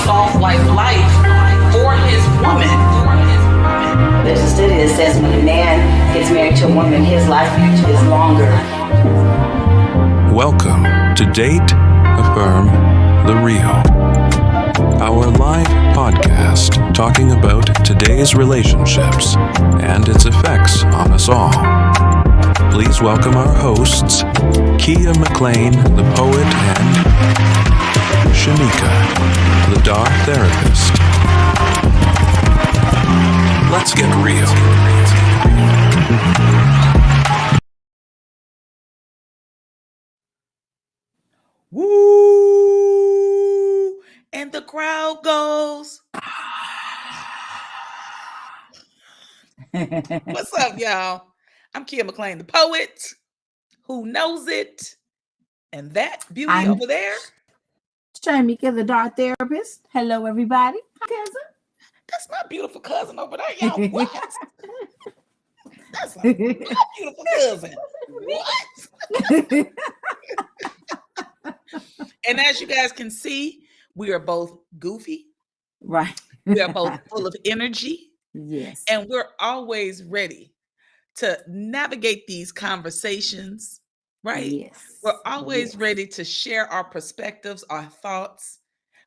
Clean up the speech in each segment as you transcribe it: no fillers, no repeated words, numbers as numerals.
soft life for his woman. There's a study that says when a man gets married to a woman, his life is longer. Welcome to Date, Affirm, the Real, our live podcast talking about today's relationships and its effects on us all. Please welcome our hosts, Keya McClain, the poet, and Shimeka, the dog therapist. Let's get real. Woo! And the crowd goes. What's up, y'all? I'm Keya McClain, the poet. Who knows it? And that beauty over there. Shimeka, the dog therapist. Hello, everybody. Hi, cousin. That's my beautiful cousin over there, y'all. What? That's my beautiful cousin. What? And as you guys can see, we are both goofy. Right. We are both full of energy. Yes. And we're always ready to navigate these conversations, right? Yes. We're always ready to share our perspectives, our thoughts.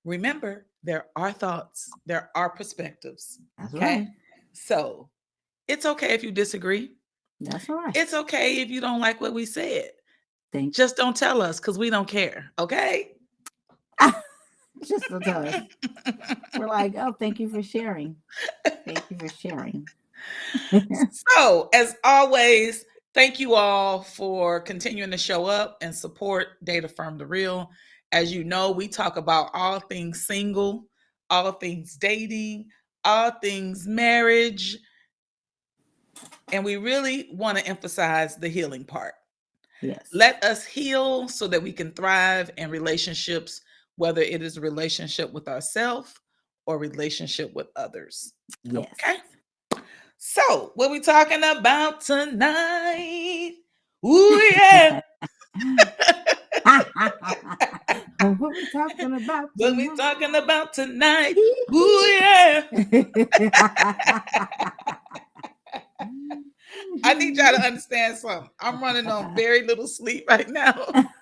Remember, there are thoughts, there are perspectives. That's Okay. right. So it's okay if you disagree. That's all right. It's okay if you don't like what we said. Thank you. Just don't tell us because we don't care. Okay. Just to tell us. We're like, oh, thank you for sharing. Thank you for sharing. So, as always, thank you all for continuing to show up and support Date, Affirm, the Real. As you know, we talk about all things single, all things dating, all things marriage. And we really want to emphasize the healing part. Yes. Let us heal so that we can thrive in relationships, whether it is a relationship with ourselves or relationship with others. Yes. Okay. So, what we talking about tonight? Ooh, yeah. What we talking about? What we talking about tonight? Ooh, yeah. I need y'all to understand something. I'm running on very little sleep right now.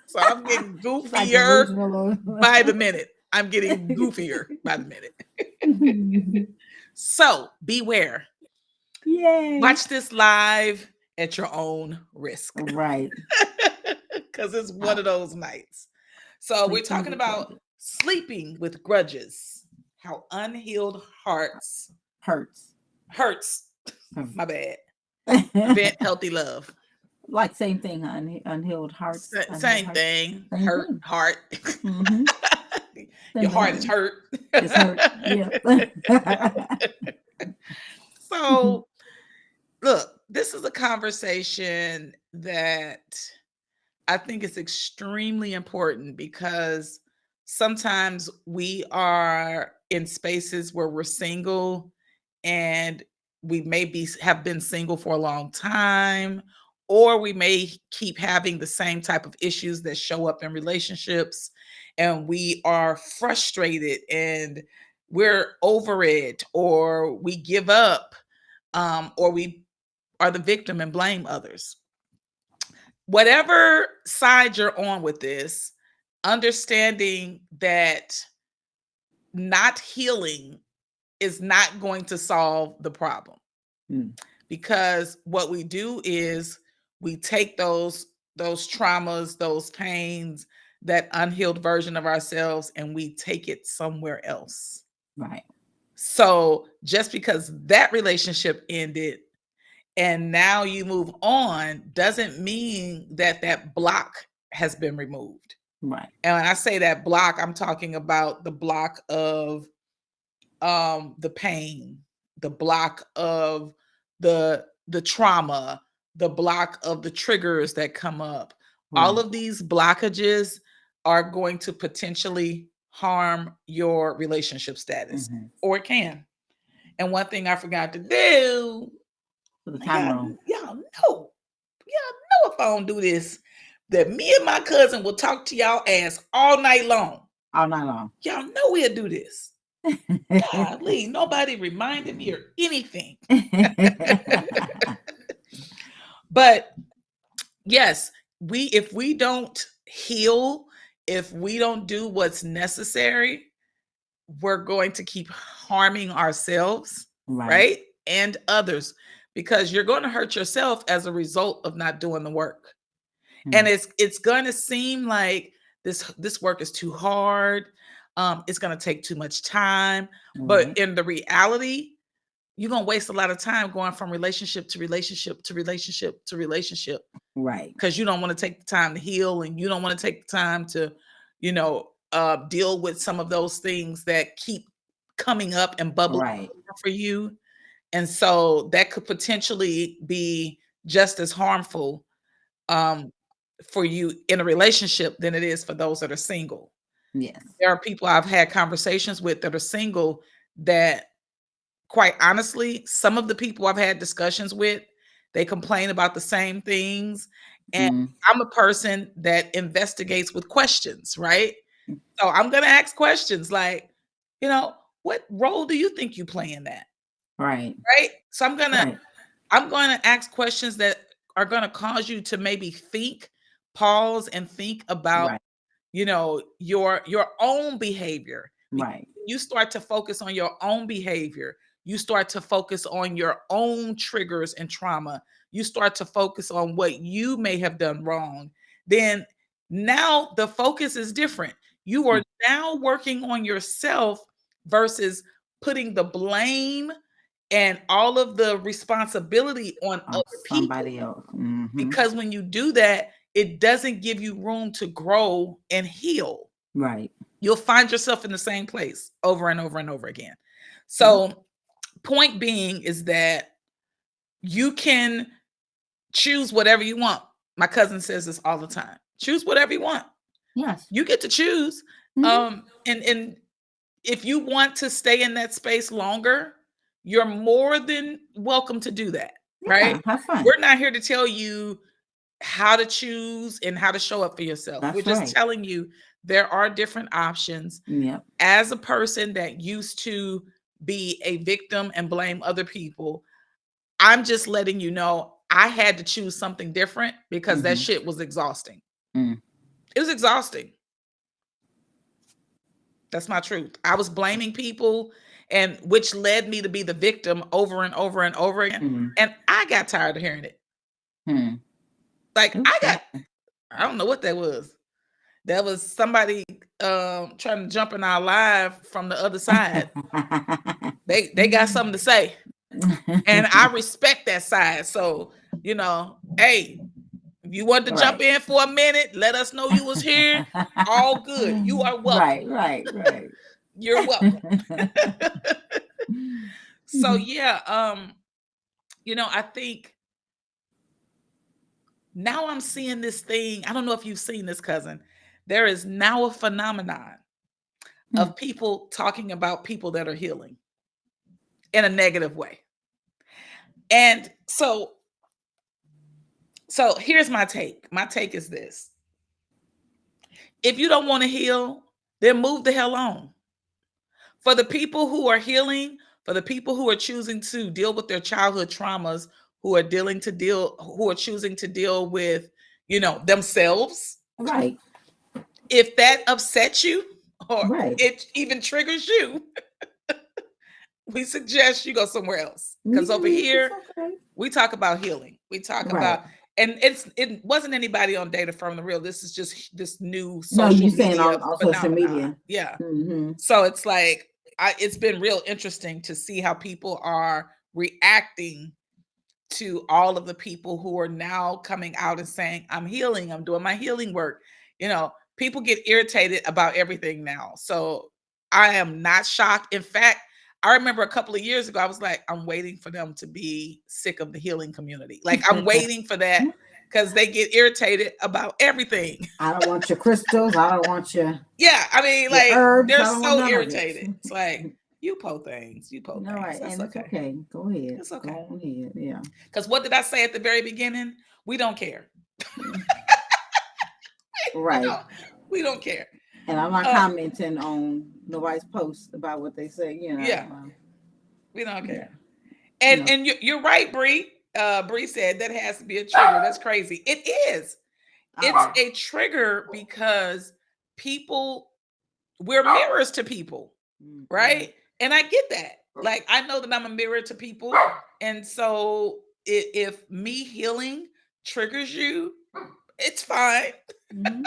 So I'm getting goofier by the minute. I'm getting goofier by the minute. So beware. Yay. Watch this live at your own risk. Right. Because it's one of those nights. So we're talking about sleeping with grudges. How unhealed hearts hurts. My bad. Prevent healthy love. Like same thing, unhealed hearts. Same thing. Hurt heart. Mm-hmm. Your heart is hurt. It's hurt. Yeah. So, look, this is a conversation that I think is extremely important because sometimes we are in spaces where we're single and we may have been single for a long time, or we may keep having the same type of issues that show up in relationships, and we are frustrated and we're over it, or we give up, or we are the victim and blame others. Whatever side you're on with this, understanding that not healing is not going to solve the problem. Because what we do is we take those traumas, those pains, that unhealed version of ourselves, and we take it somewhere else. Right. So just because that relationship ended and now you move on doesn't mean that that block has been removed. Right. And when I say that block, I'm talking about the block of the pain, the block of the trauma, the block of the triggers that come up. Right. All of these blockages are going to potentially harm your relationship status, or it can. And one thing I forgot to do, for the time y'all know if I don't do this, that me and my cousin will talk to y'all ass all night long. All night long. Y'all know we'll do this. Golly, nobody reminded me or anything. But yes, if we don't heal, if we don't do what's necessary, we're going to keep harming ourselves, Right. right? And others, because you're going to hurt yourself as a result of not doing the work. And it's going to seem like this work is too hard. It's going to take too much time. But Right. in the reality, you're going to waste a lot of time going from relationship to relationship to relationship to relationship Right. because you don't want to take the time to heal, and you don't want to take the time to, deal with some of those things that keep coming up and bubbling Right. for you. And so that could potentially be just as harmful for you in a relationship than it is for those that are single. Yes. There are people I've had conversations with that are single that, quite honestly, some of the people I've had discussions with, they complain about the same things. And Mm. I'm a person that investigates with questions, right? So I'm going to ask questions like, what role do you think you play in that? Right. Right? So I'm going Right. to ask questions that are going to cause you to maybe think, pause and think about, Right. your own behavior. Because Right. you start to focus on your own behavior. You start to focus on your own triggers and trauma. You start to focus on what you may have done wrong. Then now the focus is different. You are now working on yourself versus putting the blame and all of the responsibility on On other people. somebody else. Hmm. Because when you do that, it doesn't give you room to grow and heal. Right. You'll find yourself in the same place over and over and over again. Yep. So, point being is that you can choose whatever you want. My cousin says this all the time. Choose whatever you want. Yes. You get to choose. Mhm. And if you want to stay in that space longer, you're more than welcome to do that, right? Yeah. Have fun. We're not here to tell you how to choose and how to show up for yourself. We're That's just right. telling you there are different options. Yep. As a person that used to be a victim and blame other people, I'm just letting you know I had to choose something different because that Mhm. shit was exhausting. Mm. It was exhausting. That's my truth. I was blaming people, and which led me to be the victim over and over and over again. Mhm. And I got tired of hearing it. Hmm. Like Okay. I don't know what that was. That was somebody trying to jump in our live from the other side. They got something to say. And I respect that side. So, hey, if you wanted to jump Right. in for a minute, let us know you was here. All good. You are welcome. Right. Right. You're welcome. So Mhm. yeah, I think now I'm seeing this thing. I don't know if you've seen this, cousin. There is now a phenomenon Hmm. of people talking about people that are healing in a negative way. And so here's my take. My take is this. If you don't want to heal, then move the hell on. For the people who are healing, for the people who are choosing to deal with their childhood traumas, who are choosing to deal with, themselves, Right. if that upsets you or Right. it even triggers you, we suggest you go somewhere else. You Because can over leave. It's here, okay. we talk about healing. We talk Right. about, and it wasn't anybody on Data from the Real. This is just this new No, social you saying media on social phenomenon. media. Yeah. Hmm. So it's like it's been real interesting to see how people are reacting to all of the people who are now coming out and saying, I'm healing, I'm doing my healing work. People get irritated about everything now. So I am not shocked. In fact, I remember a couple of years ago, I was like, I'm waiting for them to be sick of the healing community. Like, I'm waiting for that because they get irritated about everything. I don't want your crystals. I don't want your I mean, like, herbs. they're I don't want so none of it. irritated. It's like, you po things. All right, That's and it's okay. okay. Go ahead. It's okay. Go ahead. Yeah. Because what did I say at the very beginning? We don't care. Right. We don't care. And I'm not Uh, commenting on nobody's post about what they say, yeah, we don't Yeah. care. And No. and you're right, Bree. Bree said that has to be a trigger. That's crazy. It is. It's Oh. a trigger because we're mirrors to people, Mhm. right? And I get that. Like, I know that I'm a mirror to people. And so if me healing triggers you, it's fine. Mhm.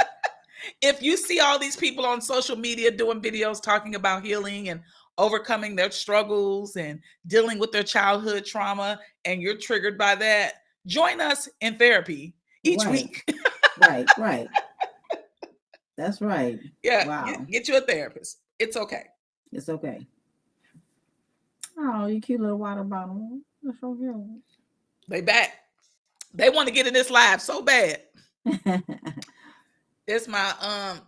If you see all these people on social media doing videos talking about healing and overcoming their struggles and dealing with their childhood trauma, and you're triggered by that, join us in therapy each Right. week. Right. That's right. Yeah, Wow. get you a therapist. It's okay. It's okay. Oh, you cute little water bottle. That's so cute. They back. They want to get in this live so bad. It's my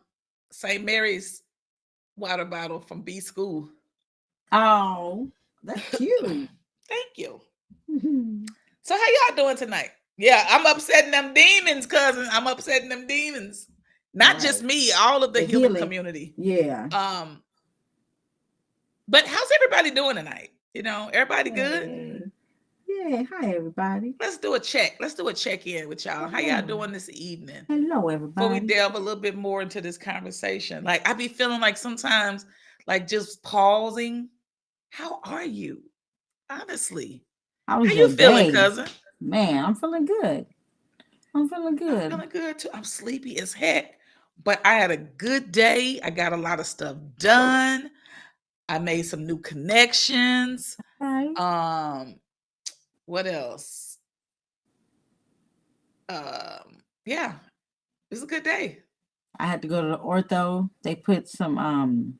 St. Mary's water bottle from B School. Oh, that's cute. Thank you. So how y'all doing tonight? Yeah, I'm upsetting them demons, cousin. I'm upsetting them demons. Not just Right. me, all of the The healing healing. community. Yeah. But how's everybody doing tonight? Everybody good? Hey. Yeah. Hi, everybody. Let's do a check. Let's do a check-in with y'all. How y'all Yeah. doing this evening? Hello, Before we everybody. delve a little bit more into this conversation. Like, I be feeling like sometimes, like, just pausing. How are you? Honestly. How How was you your feeling, day? cousin? Man, I'm feeling good. I'm feeling I'm good. feeling good too. I'm sleepy as heck, but I had a good day. I got a lot of stuff done. I made some new connections. Right. What else? Yeah, it was a good day. I had to go to the ortho. They put some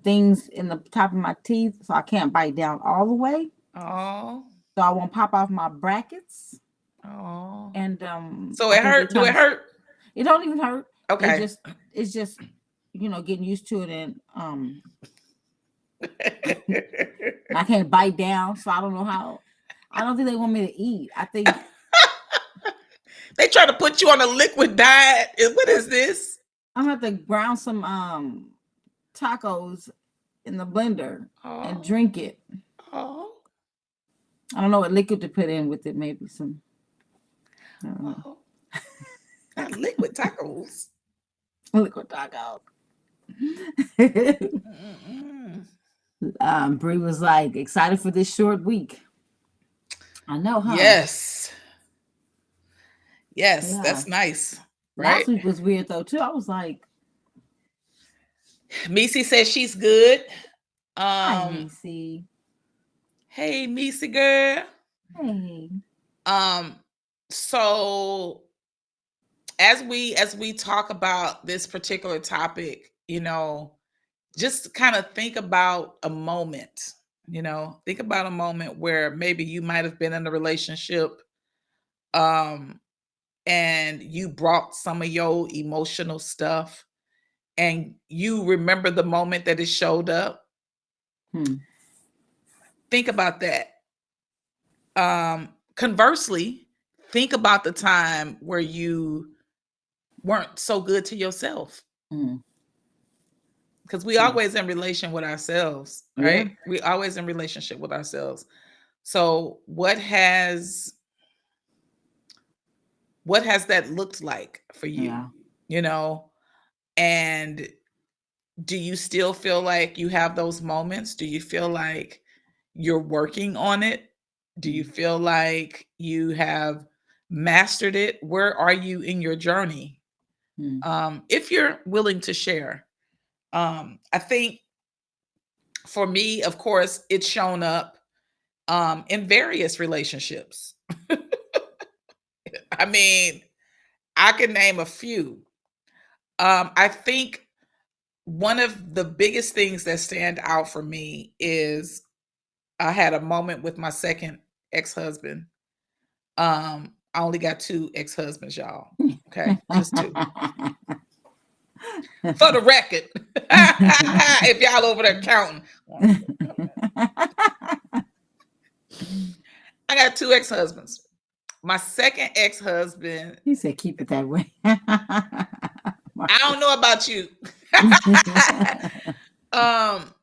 things in the top of my teeth, so I can't bite down all the way. Oh, So I won't pop off my brackets. oh. And So I it think they're hurt? Do trying it to. hurt? It don't even hurt. Okay. It's just getting used to it, and I can't bite down, so I don't know how. I don't think they want me to eat. I think They try to put you on a liquid diet. What is this? I'm gonna have to ground some tacos in the blender and Oh, drink it. oh, I don't know what liquid to put in with it. Maybe some. I don't know. oh. Not liquid tacos. Liquid tacos. Mm-mm. Bree was like excited for this short week. I know, huh? Yes. Yes, Yeah. that's nice. Last Right? week was weird though too. I was like, Missy says she's good. "Hi, Nisi. Hey, Missy girl. Hey." So as we talk about this particular topic, just kind of think about a moment. Think about a moment where maybe you might have been in a relationship, and you brought some of your emotional stuff, and you remember the moment that it showed up. Think about that. Conversely, think about the time where you weren't so good to yourself, because we always in relation with ourselves, right? Yeah. We always in relationship with ourselves. So what has that looked like for you? Yeah. And do you still feel like you have those moments? Do you feel like you're working on it? Do you feel like you have mastered it? Where are you in your journey? If you're willing to share. I think for me, of course, it's shown up in various relationships. I mean, I can name a few. I think one of the biggest things that stand out for me is I had a moment with my second ex-husband. I only got 2 ex-husbands, y'all. Okay, just 2. For the record, if y'all over there counting, I got 2 ex-husbands. My second ex-husband, He said, "Keep it that way." I don't know about you. um,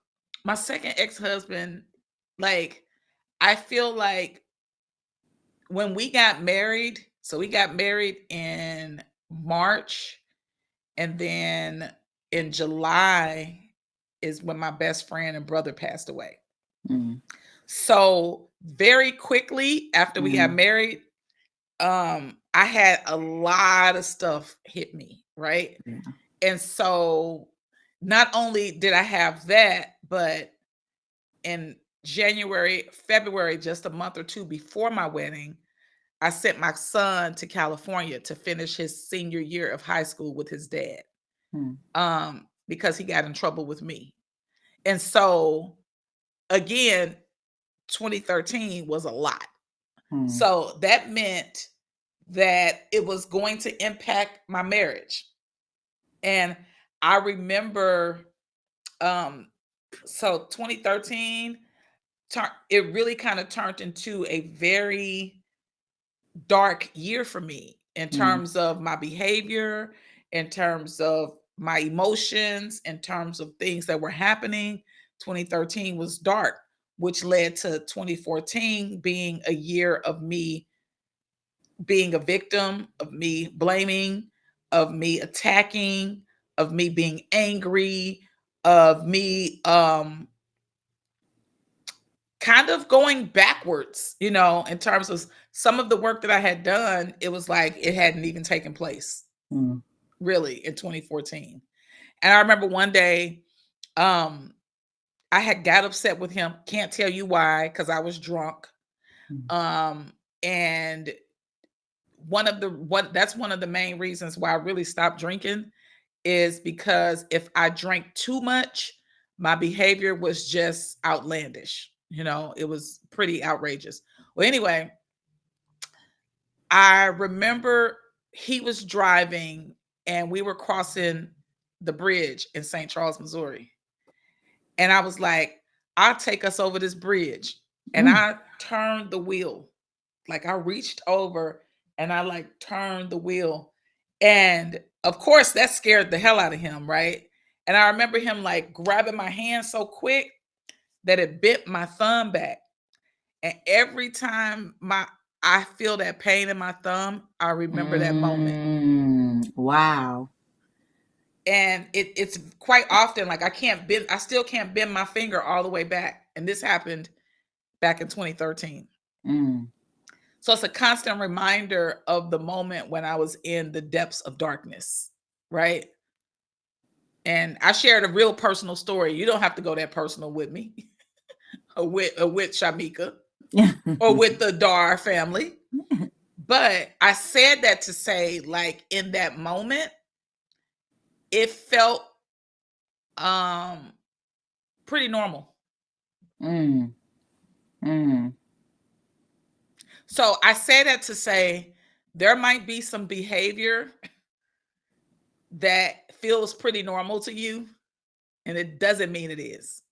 my second ex-husband, like, I feel like when we got married, so we got married in March, and then in July is when my best friend and brother passed away. Mm, So very quickly after we got mm, married, I had a lot of stuff hit me, right? yeah. And so not only did I have that, but in January, February, just a month or two before my wedding, I sent my son to California to finish his senior year of high school with his dad, Mm, because he got in trouble with me. And so again, 2013 was a lot. mm, So that meant that it was going to impact my marriage. And I remember, um, so 2013, it really kind of turned into a very dark year for me in mm, terms of my behavior, in terms of my emotions, in terms of things that were happening. 2013 was dark, which led to 2014 being a year of me being a victim, of me blaming, of me attacking, of me being angry, of me kind of going backwards, in terms of some of the work that I had done. It was like it hadn't even taken place mm, really in 2014. And I remember one day, um, I had got upset with him. Can't tell you why, because I was drunk. mm, And that's one of the main reasons why I really stopped drinking, is because if I drank too much, my behavior was just outlandish. It was pretty outrageous. Well, anyway, I remember he was driving and we were crossing the bridge in St. Charles, Missouri. And I was like, I'll take us over this bridge. And mm, I turned the wheel. Like, I reached over and I like turned the wheel. And of course, that scared the hell out of him, right? And I remember him like grabbing my hand so quick that it bent my thumb back. And every time I feel that pain in my thumb, I remember that moment. wow. And it's quite often like I still can't bend my finger all the way back. And this happened back in 2013. Mm, So it's a constant reminder of the moment when I was in the depths of darkness, right? And I shared a real personal story. You don't have to go that personal with me, or with Shimeka, or with the Dar family. But I said that to say, like, in that moment, it felt um pretty normal. mm, mm, So I say that to say there might be some behavior that feels pretty normal to you, and it doesn't mean it is.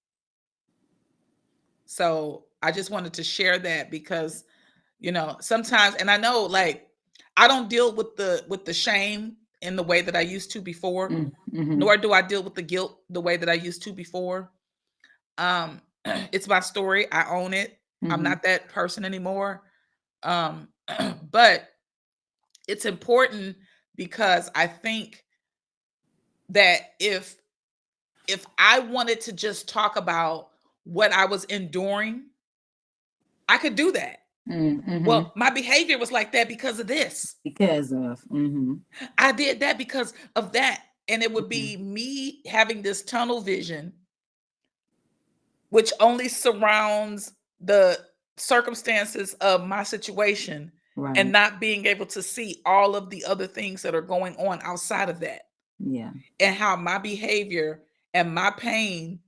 So I just wanted to share that because, sometimes, and I know, like, I don't deal with the shame in the way that I used to before, mm, mhm, nor do I deal with the guilt the way that I used to before. It's my story. I own it. I'm mhm, not that person anymore. Um, but it's important because I think that if I wanted to just talk about what I was enduring, I could do that. mhm. Well, my behavior was like that because of this. Because of, mhm, I did that because of that. And it would mhm, be me having this tunnel vision, which only surrounds the circumstances of my situation, and right, not being able to see all of the other things that are going on outside of that, yeah, and how my behavior and my pain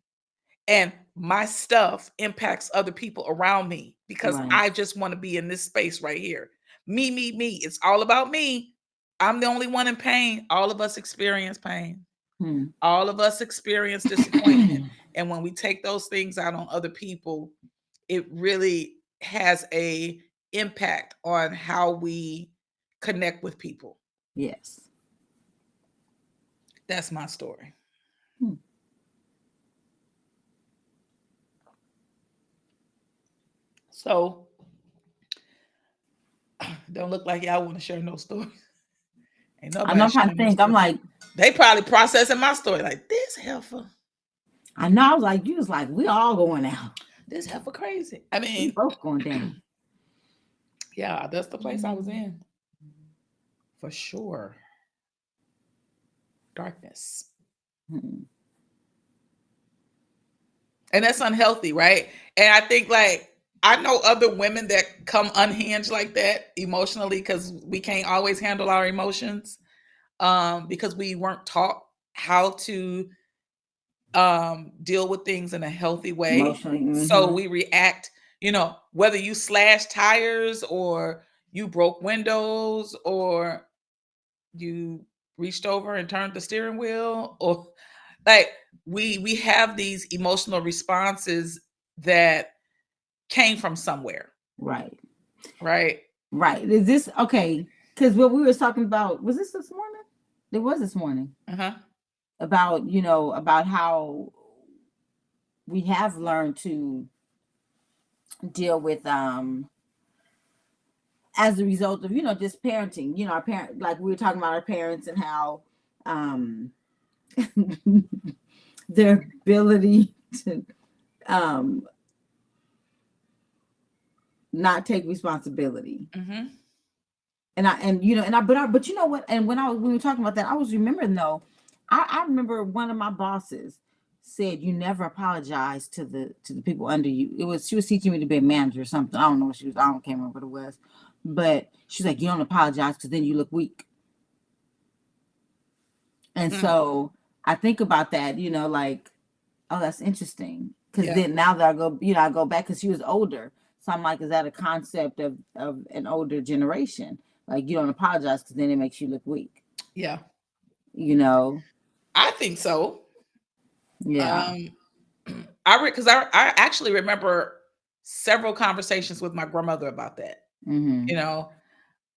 and my stuff impacts other people around me, because right, I just want to be in this space right here. Me, me, me. It's all about me. I'm the only one in pain. All of us experience pain. hmm. All of us experience disappointment. And when we take those things out on other people, it really has a impact on how we connect with people. Yes. That's my story. Hmm. So don't look like y'all want to share no stories. Ain't I know nobody I'm trying to sharing no think. I'm story. like, They probably processing my story like this heifer. I know. I was like, you was like, we all going out. This heifer crazy. I We mean, both going down. yeah, that's the place I was in for sure. Darkness. Hmm. And that's unhealthy, right? And I think like I know other women that come unhinged like that emotionally because we can't always handle our emotions because we weren't taught how to deal with things in a healthy way. Emotionally. So Mm-hmm. we react, whether you slash tires or you broke windows or you reached over and turned the steering wheel or like we have these emotional responses that came from somewhere, Right. right? Right. Is this okay? Because what we were talking about, was this morning? It was this morning. Uh-huh. About, about how we have learned to deal with as a result of, just parenting. Our parent, like we were talking about our parents and how um their ability to um not take responsibility. Mm-hmm. But you know what? And when we were talking about that, I was remembering though, I remember one of my bosses said, "You never apologize to the people under you." She was teaching me to be a manager or something. I don't know what she was. I don't can't remember what it was, but she's like, "You don't apologize because then you look weak." And Mm. so I think about that, like, oh, that's interesting. Because Yeah. then now that I go back because she was older. So I'm like, is that a concept of an older generation? Like, you don't apologize because then it makes you look weak. Yeah. You know? I think so. Yeah. Um because I actually remember several conversations with my grandmother about that. Mm-hmm. You know,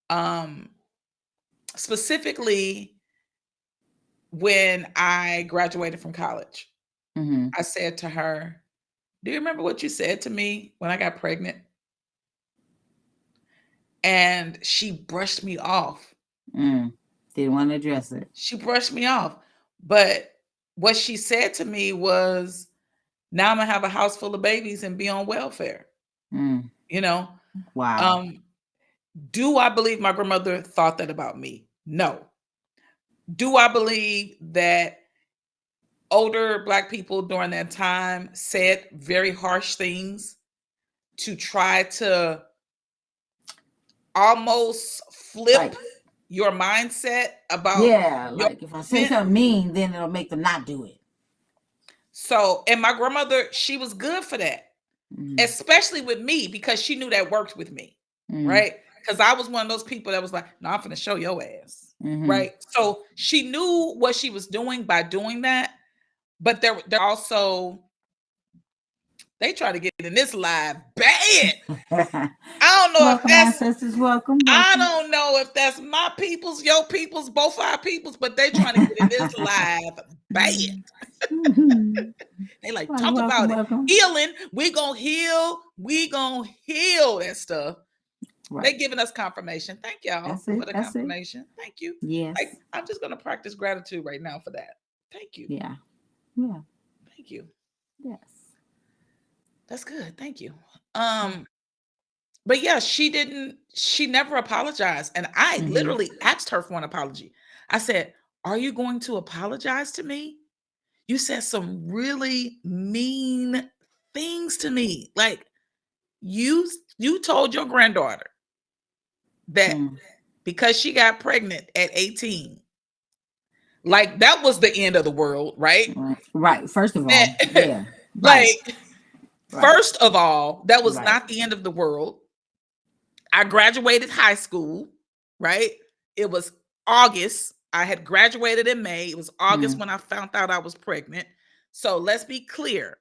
um specifically when I graduated from college. Mm-hmm. I said to her, "Do you remember what you said to me when I got pregnant?" And she brushed me off. Didn't want to address it. She brushed me off. But what she said to me was, now I'm gonna have a house full of babies and be on welfare. Mm. You know, Wow. um, do I believe my grandmother thought that about me? No. Do I believe that older Black people during that time said very harsh things to try to almost flip Like, your mindset about yeah, your like if I say movement? something mean, then it'll make them not do it. So, and my grandmother, she was good for that, Mm-hmm. especially with me because she knew that worked with me, Mm-hmm. right? Because I was one of those people that was like, no, I'm going to show your ass, Mm-hmm. right? So she knew what she was doing by doing that, but they're also, they try to get in this live bad. I don't know if Welcome, that's, ancestors. Welcome, I welcome. don't know if that's my people's, your people's, both our people's, but they trying to get in this live bad. Mhm. They like, Like, talk welcome, about it. welcome. Healing. We gonna heal. We gonna heal that stuff. They Right. giving us confirmation. Thank y'all That's for it. the That's it. confirmation. Thank you. Like, Yes. I'm just gonna practice gratitude right now for that. Thank you. Yeah. Yeah. Thank you. Yes. That's good. Thank you. But yeah, she never apologized. And I Mm-hmm. literally asked her for an apology. I said, "Are you going to apologize to me? You said some really mean things to me. Like you told your granddaughter that Mm. because she got pregnant at 18, like that was the end of the world, right? Right. Right. First of all, That- yeah. Right. like, Right. first of all, that was Right. not the end of the world. I graduated high school, right? It was August. I had graduated in May. It was August Mm. when I found out I was pregnant. So let's be clear.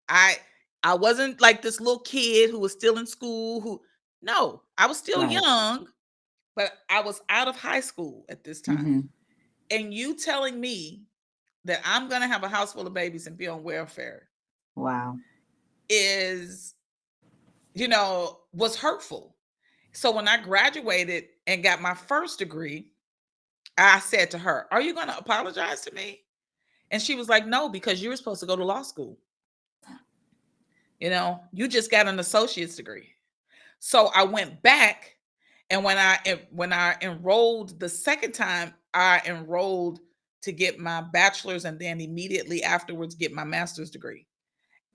I I wasn't like this little kid who was still in school who no, I was still Right. young, but I was out of high school at this time. Mm-hmm. And you telling me that I'm going to have a house full of babies and be on welfare Wow. is, was hurtful. So when I graduated and got my first degree, I said to her, "Are you going to apologize to me?" And she was like, "No, because you were supposed to go to law school. You just got an associate's degree." So I went back, and when I enrolled the second time, I enrolled to get my bachelor's and then immediately afterwards get my master's degree.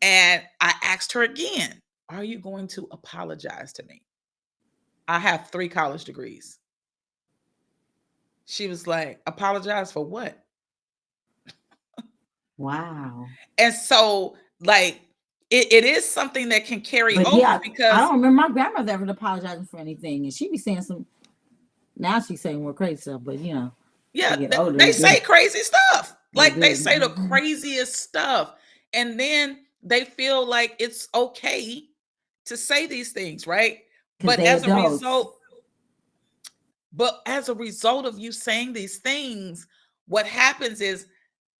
And I asked her again, "Are you going to apologize to me? I have 3 college degrees." She was like, "Apologize for what?" Wow. And so, like, it is something that can carry But over yeah, I because don't remember my grandmother ever apologizing for anything, and she be saying some. Now she's saying more crazy stuff, but yeah, they get older, they say crazy stuff. they Like, they do. say the craziest stuff. And then they feel like it's okay to say these things, right? Because But they as a adults, result of you saying these things, what happens is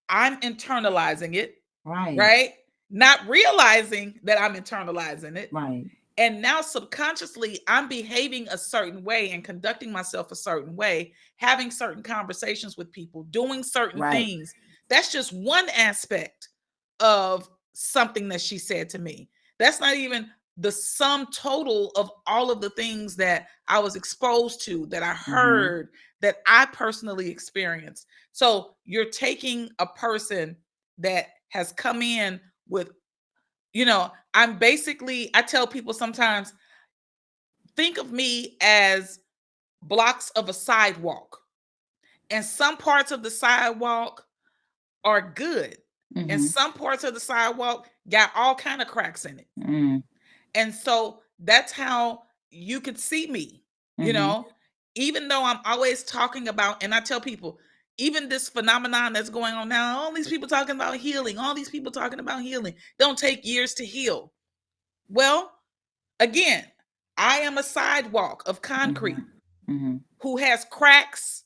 I'm internalizing it, right? right? Not realizing that I'm internalizing it. Right. And now subconsciously, I'm behaving a certain way and conducting myself a certain way, having certain conversations with people, doing certain Right. things. That's just one aspect of something that she said to me. That's not even the sum total of all of the things that I was exposed to, that I heard, that I personally experienced. So you're taking a person that has come in with, I tell people sometimes, think of me as blocks of a sidewalk. And some parts of the sidewalk are good. And some parts of the sidewalk got all kind of cracks in it. And so that's how you could see me, even though I'm always talking about, and I tell people, even this phenomenon that's going on now, all these people talking about healing, don't take years to heal. Well, again, I am a sidewalk of concrete who has cracks,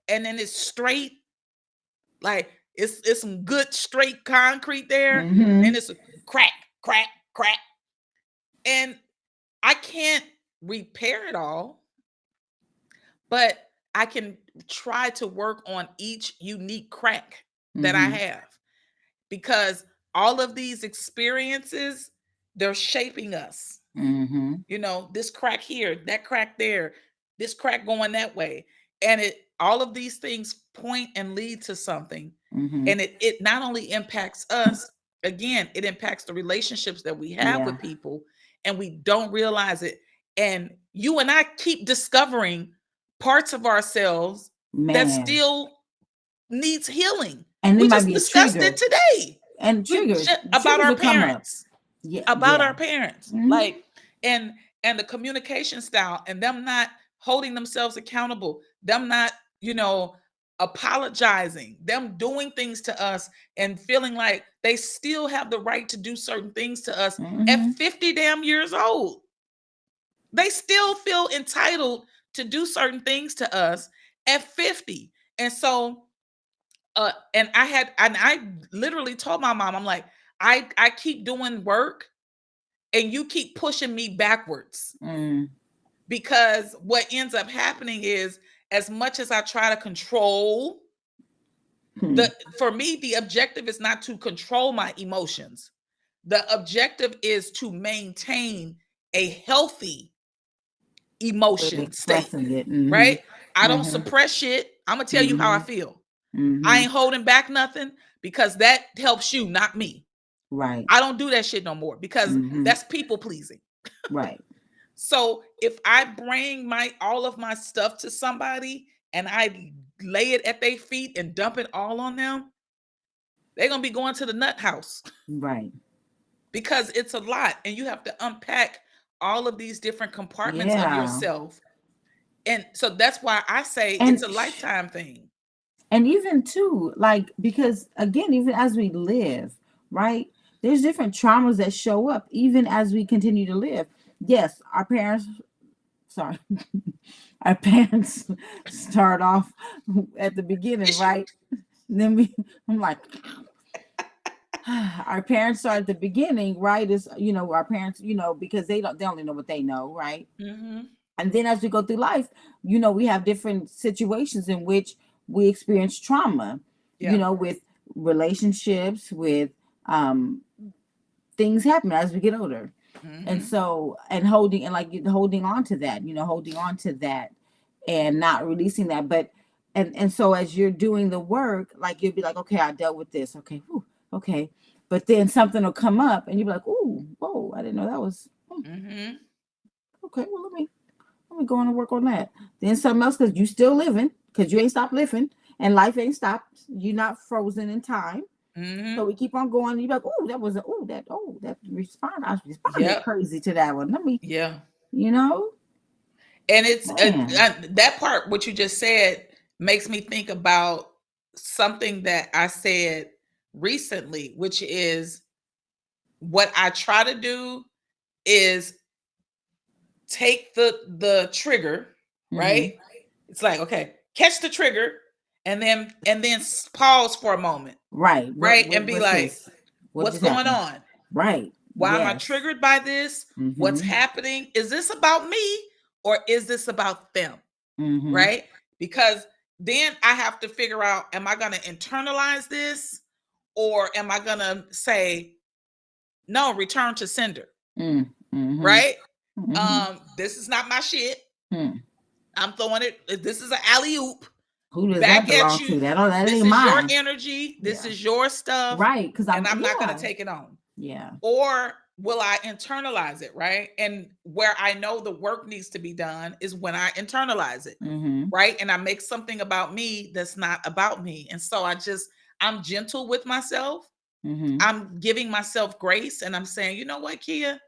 and then it's straight, like it's some good straight concrete there, and it's a crack, crack, crack. And I can't repair it all, but I can try to work on each unique crack that I have, because all of these experiences, they're shaping us. This crack here, that crack there, this crack going that way. And all of these things point and lead to something. And it not only impacts us, again, it impacts the relationships that we have with people, and we don't realize it. And you and I keep discovering parts of ourselves that still needs healing. And we it might just be a discussed trigger. it today. And triggers About our will come up. parents. About our parents. Like, and the communication style, and them not holding themselves accountable, them not, apologizing, them doing things to us and feeling like they still have the right to do certain things to us at 50 damn years old. They still feel entitled to do certain things to us at 50. And so and I literally told my mom, I'm like, I keep doing work and you keep pushing me backwards. Because what ends up happening is, as much as I try to control, for me, the objective is not to control my emotions. The objective is to maintain a healthy emotion state, right? I don't suppress shit. I'm gonna tell you how I feel. I ain't holding back nothing, because that helps you, not me. Right. I don't do that shit no more, because that's people pleasing. Right. So if I bring all of my stuff to somebody and I lay it at their feet and dump it all on them, they're gonna be going to the nut house. Right. Because it's a lot, and you have to unpack all of these different compartments of yourself. And so that's why I say it's a lifetime thing. And even too, like, because again, even as we live, right, there's different traumas that show up even as we continue to live. Yes, our parents start off at the beginning, right? I'm like, our parents are at the beginning, right? Is our parents, because they only know what they know, right? Mm-hmm. And then as we go through life, we have different situations in which we experience trauma, Yeah. with relationships, with um things happen as we get older. And Mm-hmm. so, and holding on to that, and not releasing that. But and so as you're doing the work, like you'll be like, okay, I dealt with this. Okay, whew, okay. But then something will come up and you'll be like, ooh, whoa, I didn't know that was Mm-hmm. okay. Well, let me go on and work on that. Then something else, because you still living, because you Yeah. ain't stopped living, and life ain't stopped. You're not frozen in time. So Mm-hmm. we keep on going. And you're like, that response. I responded Yep. crazy to that one. Let me, Yeah. you know, And it's man. that part, what you just said, makes me think about something that I said recently, which is what I try to do is take the trigger, Mm-hmm. right? It's like, okay, catch the trigger and then pause for a moment, Right. right? And be What's like, this? What what's just going happened? on? Right. Why am I Yes. triggered by this? What's Mm-hmm. happening? Is this about me or is this about them? Mm-hmm. Right? Because then I have to figure out, am I going to internalize this or am I going to say, no, return to sender? Mm-hmm. Right? Mm-hmm. This is not my shit. Hmm. I'm throwing it. This is an alley oop Who does that back at belong to? you. That This ain't is your mine. energy. This Yeah. is your stuff. Right. Because And I'm, I'm not going to yeah. take it on. Yeah. Or will I internalize it? Right. And where I know the work needs to be done is when I internalize it. Mm-hmm. Right. And I make something about me that's not about me. And so I'm gentle with myself. Mm-hmm. I'm giving myself grace and I'm saying, you know what, Keya,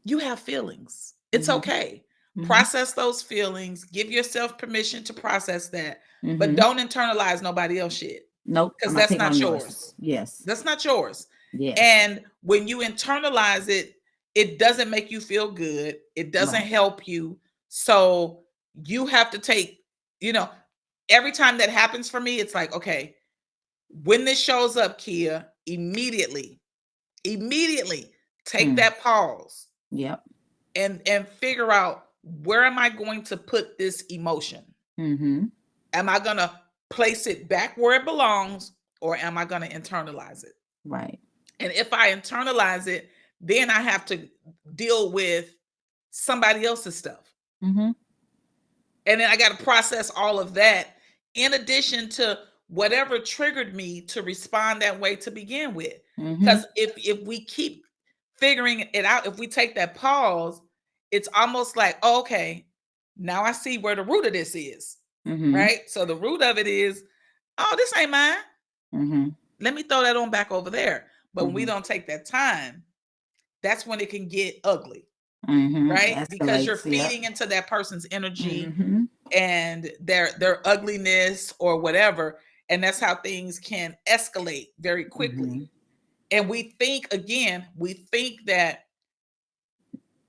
you have feelings. It's Mm-hmm. okay. Mm-hmm. Process those feelings. Give yourself permission to process that. But Mm-hmm. don't internalize nobody else shit Nope. I'm because not that's taking not on yours. yours. Yes. That's not yours. Yes. And when you internalize it, it doesn't make you feel good. It doesn't Right. help you. So you have to take, you know, every time that happens for me, it's like, okay, when this shows up, Keya, immediately take Hmm. that pause Yep. and figure out, where am I going to put this emotion? Mm-hmm. Am I going to place it back where it belongs or am I going to internalize it? Right. And if I internalize it, then I have to deal with somebody else's stuff. Mm-hmm. And then I got to process all of that in addition to whatever triggered me to respond that way to begin with. Mm-hmm. Because if we keep figuring it out, if we take that pause, it's almost like, oh, okay, now I see where the root of this is. Mm-hmm. Right. So the root of it is, oh, this ain't mine. Mm-hmm. Let me throw that on back over there. But when we Mm-hmm. don't take that time, that's when it can get ugly. Mm-hmm. Right? Because you're Escalates. Yep. feeding into that person's energy Mm-hmm. and their ugliness or whatever, and that's how things can escalate very quickly. Mm-hmm. And we think that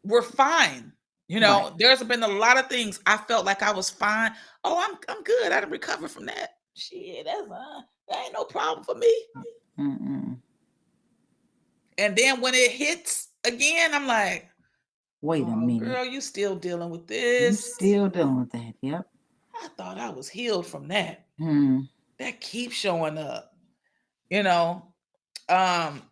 we're fine. Right. There's been a lot of things I felt like I was fine. Oh, I'm good. I didn't recover from that. Shit, that ain't no problem for me. Mm-mm. And then when it hits again, I'm like, Wait a oh minute. girl, you still dealing with You this. still dealing with that? Yep. I thought I was healed from that. Hmm. That keeps showing up. You know, um,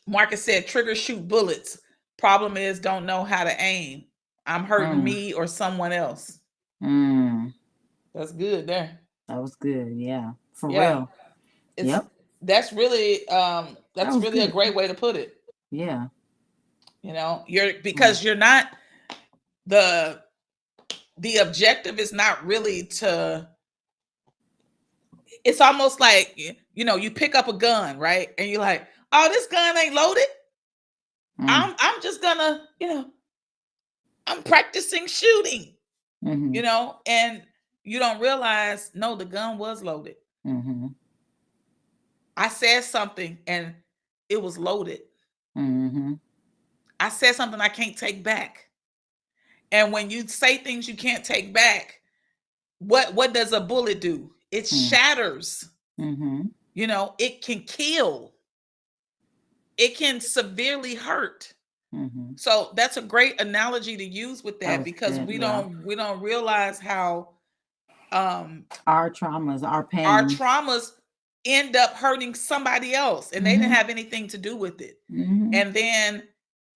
Marcus said, triggers shoot bullets. Problem is, don't know how to aim. I'm hurting Mm. me or someone else. Mm. That's good there. That was good. Yeah. For Yeah. real. It's Yep. that's really That that's was really a good. great way to put it. Yeah. You're Mm. because you're not the the objective is not really to, it's almost like, you pick up a gun, right? And you're like, oh, this gun ain't loaded. Mm. I'm just gonna, I'm practicing shooting, Mm-hmm. and you don't realize, no, the gun was loaded. Mm-hmm. I said something and it was loaded. Mm-hmm. I said something I can't take back. And when you say things you can't take back, what does a bullet do? It shatters. You know, it can kill. It can severely hurt. So that's a great analogy to use with that, because we don't realize how our traumas, our pain, our traumas end up hurting somebody else, and they didn't have anything to do with it. And then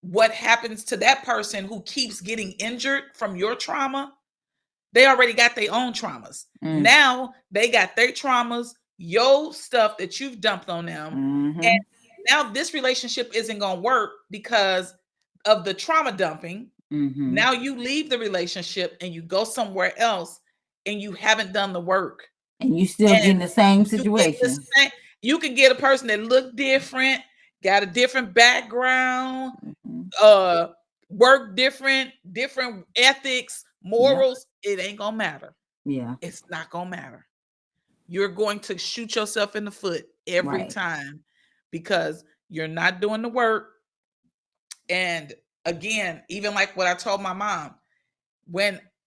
what happens to that person who keeps getting injured from your trauma? They already got their own traumas. Now they got their traumas, your stuff that you've dumped on them. And now this relationship isn't going to work because of the trauma dumping. Now you leave the relationship and you go somewhere else, and you haven't done the work. And you still get in the same situation. You can get a person that look different, got a different background, work different ethics, morals. It ain't gonna matter. Yeah. It's not gonna matter. You're going to shoot yourself in the foot every time, because you're not doing the work. And again, even like what I told my mom,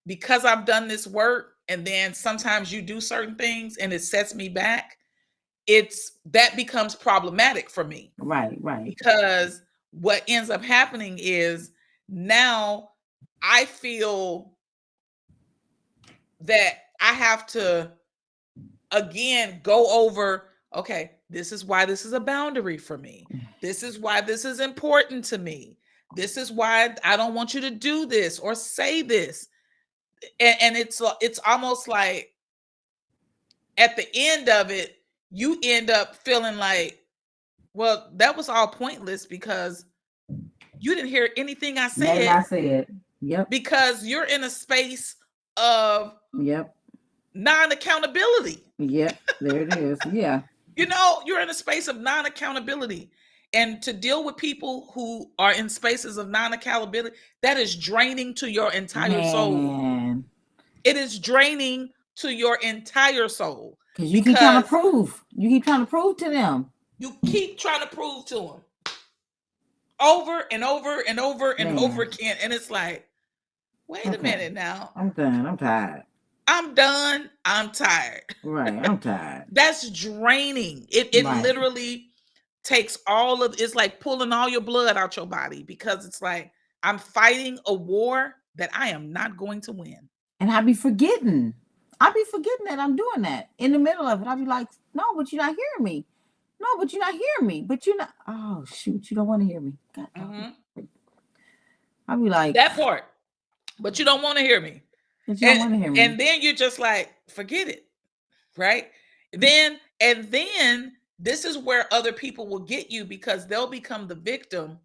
because I've done this work, and then sometimes you do certain things and it sets me back, that becomes problematic for me. Right. Because what ends up happening is now I feel that I have to again go over, okay, this is why this is a boundary for me. This is why this is important to me. This is why I don't want you to do this or say this. And it's almost like at the end of it, you end up feeling like, well, that was all pointless because you didn't hear anything I said. Yep. Because you're in a space of non-accountability. Yep. There it is. Yeah. You know, you're in a space of non-accountability. And to deal with people who are in spaces of non-accountability, that is draining to your entire soul. It is draining to your entire soul. Because you keep trying to prove. You keep trying to prove to them. You keep trying to prove to them. Over and over and over and over again. And it's like, wait a minute now. I'm done. I'm tired. I'm done. I'm tired. Right. I'm tired. That's draining. It literally takes it's like pulling all your blood out your body, because it's like, I'm fighting a war that I am not going to win. And I be forgetting. That I'm doing that in the middle of it. I'll be like, no, but you're not hearing me. No, but you're not hearing me. But you're not. Oh, shoot. You don't want to hear me. God, I'll be like. That part. But you don't want to hear me. But you don't want to hear me. And then you're just like, forget it. Right? Then this is where other people will get you, because they'll become the victim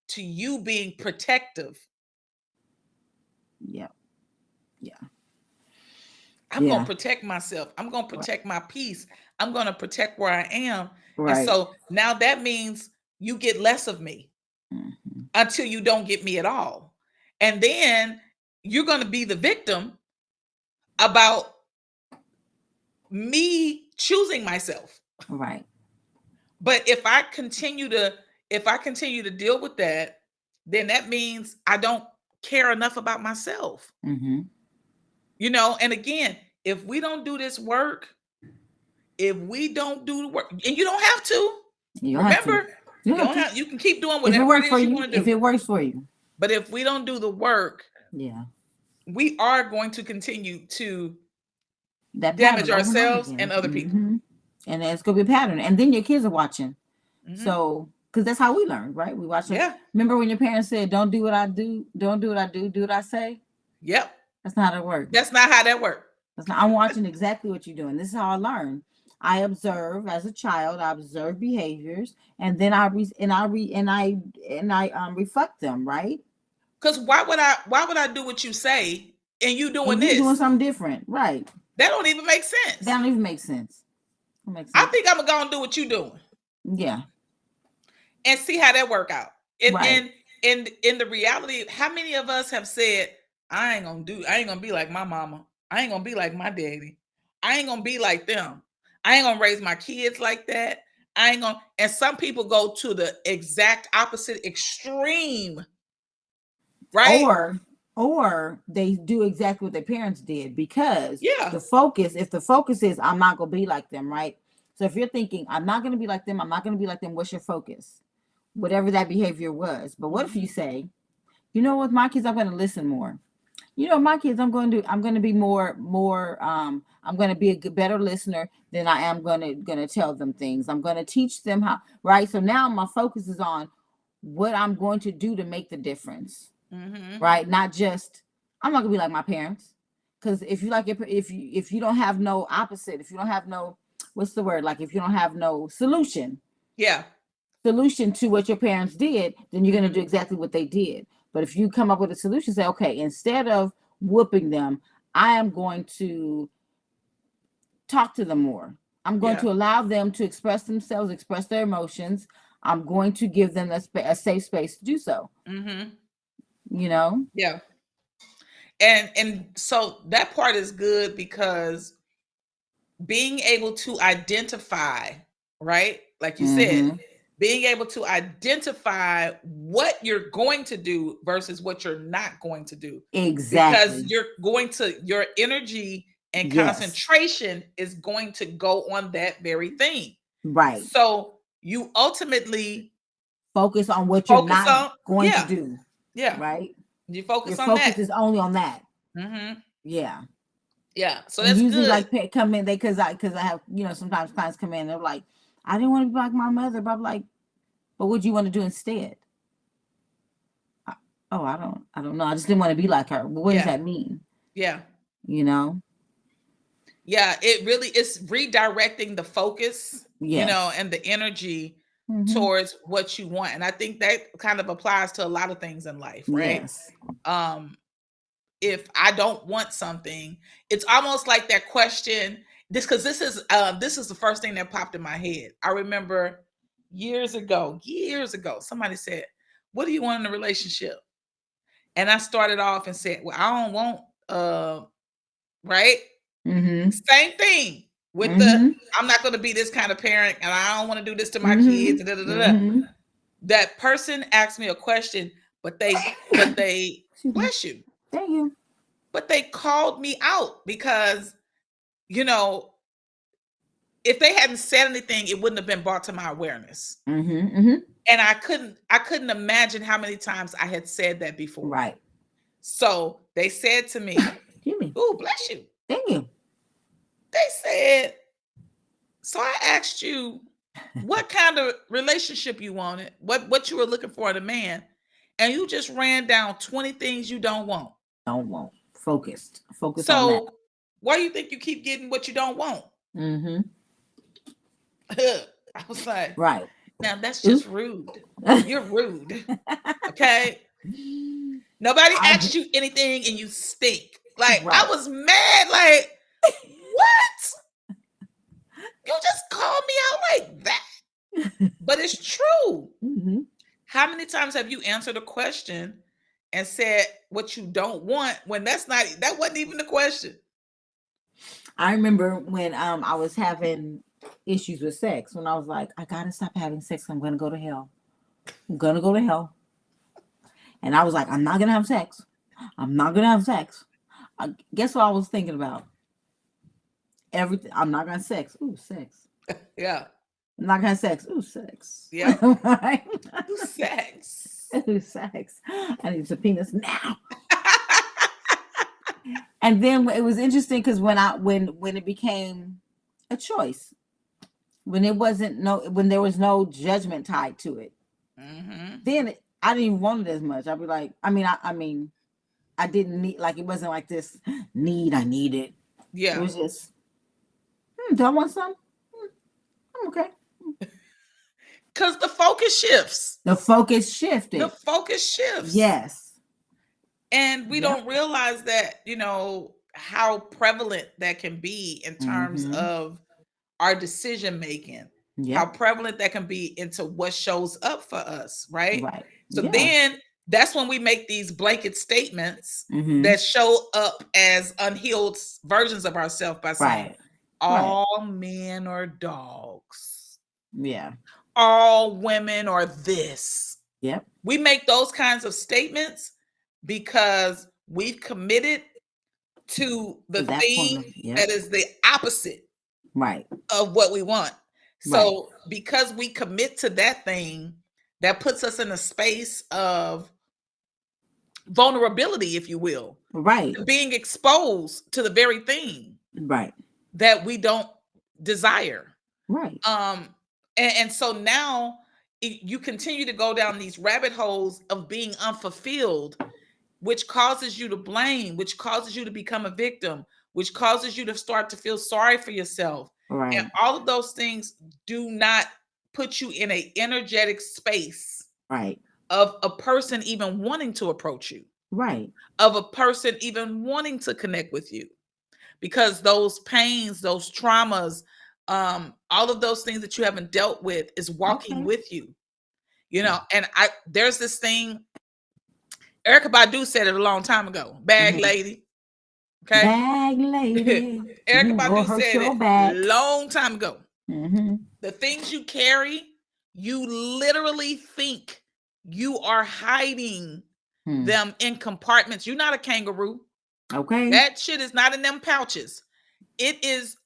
to you being protective. Yeah. I'm going to protect myself. I'm going to protect my peace. I'm going to protect where I am. Right. And so now that means you get less of me until you don't get me at all. And then you're going to be the victim about me choosing myself. Right. But if I continue to deal with that, then that means I don't care enough about myself. You know, and again, if we don't do this work, and you don't have to. You can keep doing whatever it is you want to do. If it works for you. But if we don't do the work, we are going to continue to damage ourselves and other people. And it's going to be a pattern. And then your kids are watching. So, because that's how we learn, right? We watch. Remember when your parents said, don't do what I do, don't do what I do what I say? Yep. That's not how it works. That's not how that works. I'm watching exactly what you're doing. This is how I learn. I observe as a child. I observe behaviors, and then I reflect them. Right? Because why would I do what you say and you doing this? Doing something different, right? That don't even make sense. That don't even make sense. I think I'm gonna do what you doing. Yeah. And see how that work out. And in the reality, how many of us have said, I ain't gonna be like my mama. I ain't gonna be like my daddy. I ain't gonna be like them. I ain't gonna raise my kids like that. And some people go to the exact opposite extreme. Right? or they do exactly what their parents did, because Yeah. if the focus is I'm not gonna be like them, right? So if you're thinking I'm not gonna be like them, I'm not gonna be like them, what's your focus? Whatever that behavior was. But what if you say, you know, with my kids, I'm gonna listen more. You know, my kids, I'm going to be more I'm going to be a better listener than I am going to tell them things. I'm going to teach them how, right? So now my focus is on what I'm going to do to make the difference, right? Not just I'm not going to be like my parents, because if you like if you don't have no opposite, if you don't have no, what's the word, like if you don't have no solution Yeah. to what your parents did, then you're going to do exactly what they did. But if you come up with a solution, say, okay, instead of whooping them, I am going to talk to them more. I'm going to allow them to express themselves, express their emotions. I'm going to give them a safe space to do so. You know? Yeah. And so that part is good, because being able to identify, right? Like you said, being able to identify what you're going to do versus what you're not going to do. Exactly. Because your energy and Yes. concentration is going to go on that very thing. Right. So you ultimately focus on what you're not going to yeah. do. Yeah. Right. You focus Your on focus that. is only on that. Yeah. Yeah. So And that's usually good. like come in, because I have, you know, sometimes clients come in, they're like, I didn't want to be like my mother, but I'm like, but what do you want to do instead? I don't know. I just didn't want to be like her. But what does that mean? Yeah. You know? Yeah, it really is redirecting the focus, you know, Yes. and the energy towards what you want. And I think that kind of applies to a lot of things in life, right? Yes. If I don't want something, it's almost like that question. This is the first thing that popped in my head. I remember years ago, somebody said, "What do you want in a relationship?" And I started off and said, "Well, I don't want right? Same thing with I'm not going to be this kind of parent, and I don't want to do this to my kids." That person asked me a question, but they bless you. Thank you. But they called me out because, you know, if they hadn't said anything, it wouldn't have been brought to my awareness. And I couldn't imagine how many times I had said that before. Right. So they said to me, "Oh, bless you." Thank you. They said, "So I asked you what kind of relationship you wanted, what you were looking for in a man, and you just ran down 20 things you don't want." Don't want. Focus on that. So why do you think you keep getting what you don't want? I was like, right. Now that's just rude. You're rude. Okay. Nobody asked you anything and you stink. Like, I was mad. Like, what? You just called me out like that. But it's true. How many times have you answered a question and said what you don't want when that wasn't even the question? I remember when I was having issues with sex, when I was like, I gotta stop having sex. I'm gonna go to hell. I'm gonna go to hell. And I was like, I'm not gonna have sex. I'm not gonna have sex. Guess what I was thinking about? Everything. I'm not gonna have sex. Ooh, sex. Yeah. I'm not gonna have sex. Ooh, sex. Yeah. Ooh, sex. Ooh, sex. I need some penis now. And then it was interesting because when it became a choice, when there was no judgment tied to it, then I didn't even want it as much. I'd be like, I didn't need, like, it wasn't like this need. I need it. Yeah. It was just, do I want some? I'm okay. Because the focus shifts. The focus shifted. The focus shifts. Yes. And we don't realize that, you know, how prevalent that can be in terms of our decision making. How prevalent that can be into what shows up for us, right? Right. So then that's when we make these blanket statements that show up as unhealed versions of ourselves by saying, all men are dogs. Yeah. All women are this. Yep. We make those kinds of statements because we've committed to the To that thing point, yep. that is the opposite Right. of what we want. Right. So because we commit to that thing, that puts us in a space of vulnerability, if you will, Right. being exposed to the very thing Right. that we don't desire. Right. And so now you continue to go down these rabbit holes of being unfulfilled, which causes you to blame, which causes you to become a victim, which causes you to start to feel sorry for yourself. Right. And all of those things do not put you in an energetic space Right. of a person even wanting to approach you, Right. of a person even wanting to connect with you, because those pains, those traumas, all of those things that you haven't dealt with is walking Okay. with you, and there's this thing, Erica Badu said it a long time ago, bag lady. Okay. Bag lady. Erica You go Badu hurt said your it back. long time ago. Mm-hmm. The things you carry, you literally think you are hiding them in compartments. You're not a kangaroo. Okay. That shit is not in them pouches. It is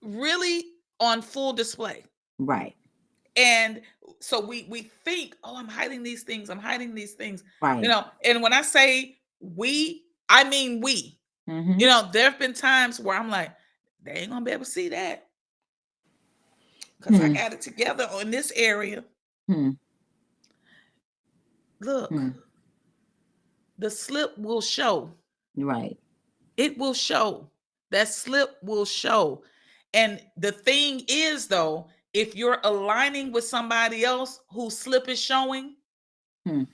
really on full display. Right. And so we think, oh, I'm hiding these things. I'm hiding these things. Right. And when I say we, I mean we. Mm-hmm. There have been times where I'm like, they ain't gonna be able to see that because I got it together on this area. Look, the slip will show. Right. It will show. That slip will show. And the thing is, though, if you're aligning with somebody else whose slip is showing, y'all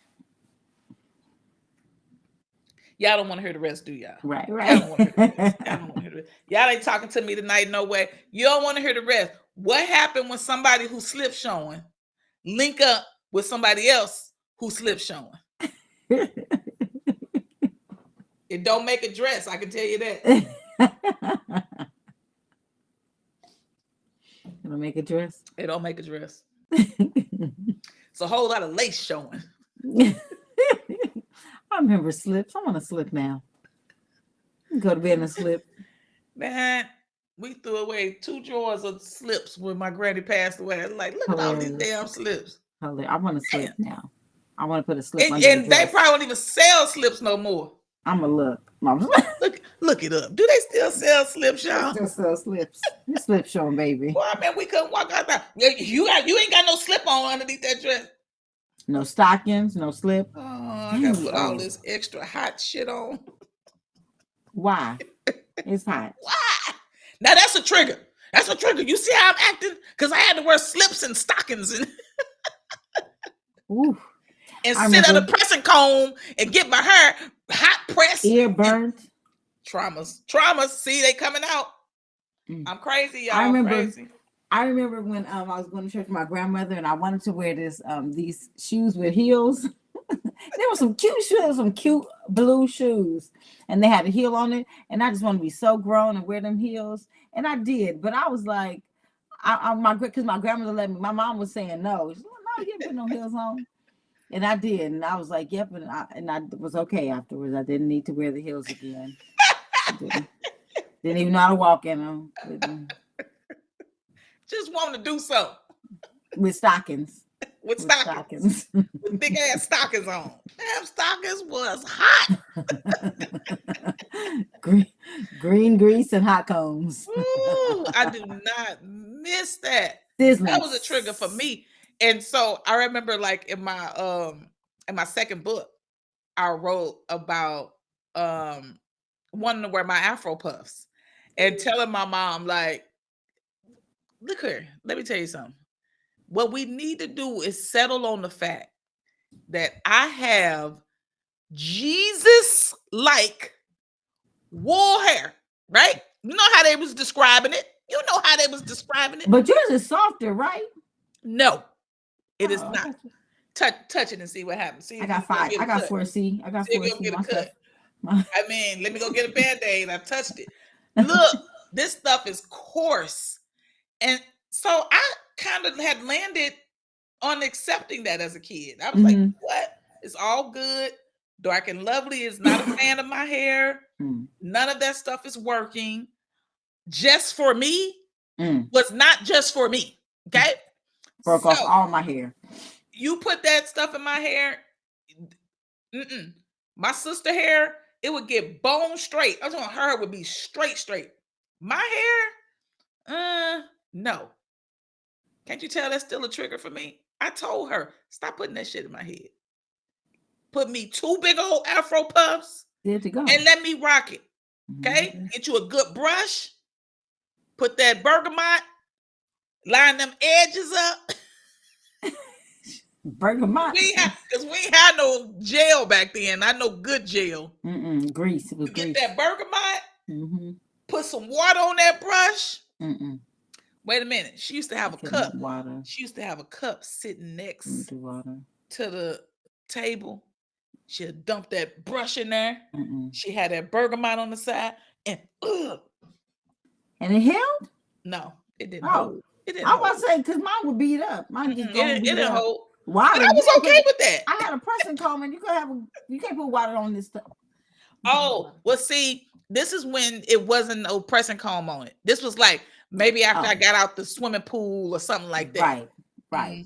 don't want to hear the rest, do y'all? Right. Y'all don't want to hear the rest. Y'all don't want to hear the rest. Y'all ain't talking to me tonight, no way. You don't want to hear the rest. What happened when somebody who slip showing link up with somebody else who slip showing? It don't make a dress, I can tell you that. It don't make a dress. It don't make a dress. It's a whole lot of lace showing. I remember slips. I want to slip now. Go to bed and slip. Man, we threw away 2 drawers of slips when my granny passed away. I was like, look at all these damn slips. I want to slip now. I want to put a slip under And the they dress. probably don't even sell slips no more. I'm going to look. Look it up. Do they still sell slips, y'all? Just sell slips. The slip showing, baby. Well, I mean, we couldn't walk out there. You ain't got no slip on underneath that dress. No stockings, no slip. Oh, I got to put all this extra hot shit on. Why? It's hot. Why? Now that's a trigger. That's a trigger. You see how I'm acting? Because I had to wear slips and stockings and sit at a pressing comb and get my hair hot pressed. Ear burnt. Traumas. See, they coming out. I'm crazy, y'all. I remember when I was going to church with my grandmother and I wanted to wear these shoes with heels. There were some cute shoes, some cute blue shoes, and they had a heel on it. And I just wanted to be so grown and wear them heels, and I did. But I was like, because my grandmother let me. My mom was saying no. She's like, no, you can't put no heels on. And I did, and I was like, yep, and I was okay afterwards. I didn't need to wear the heels again. Didn't even know how to walk in them. Just wanted to do so. With stockings. With stockings. With big ass stockings on. Damn, stockings was hot. green grease and hot combs. Ooh, I do not miss that. Sizzling. That was a trigger for me. And so I remember, like, in my second book, I wrote about wanting to wear my Afro puffs and telling my mom, like, look here, let me tell you something. What we need to do is settle on the fact that I have Jesus-like wool hair, right? You know how they was describing it. But yours is softer, right? No, it is not. Touch it and see what happens. See, I got 5. I got 4C. I got 4C myself. I mean, let me go get a Band-Aid. I touched it. Look, this stuff is coarse. And so I kind of had landed on accepting that as a kid. I was like, what? It's all good. Dark and Lovely is not a fan of my hair. Mm. None of that stuff is working. Just for me Mm. was not just for me. Okay. Broke off So all my hair. you put that stuff in my hair. My sister hair, it would get bone straight. I was on her would be straight. My hair, no. Can't you tell that's still a trigger for me? I told her, stop putting that shit in my head. Put me 2 big old Afro puffs There to go. and let me rock it. Okay? Mhm. Get you a good brush. Put that bergamot. Line them edges up. Bergamot. Because we ain't had no gel back then. I know good gel. Grease. It was You grease. get that bergamot. Mm-hmm. Put some water on that brush. Mm-mm. Wait a minute. She used to have a Give cup. me water. She used to have a cup sitting next Give me the water. to the table. She'd dump that brush in there. Mm-mm. She had that bergamot on the side. And And it held? no, it didn't Oh. hold. It didn't I hold. was about to say, because mine would beat up. Mine just It don't beat didn't up. hold. Water. But I was okay with that. I had a pressing comb, and you can't put water on this stuff. Oh, well, see, this is when it wasn't no pressing comb on it. This was like maybe after I got out the swimming pool or something like that. Right.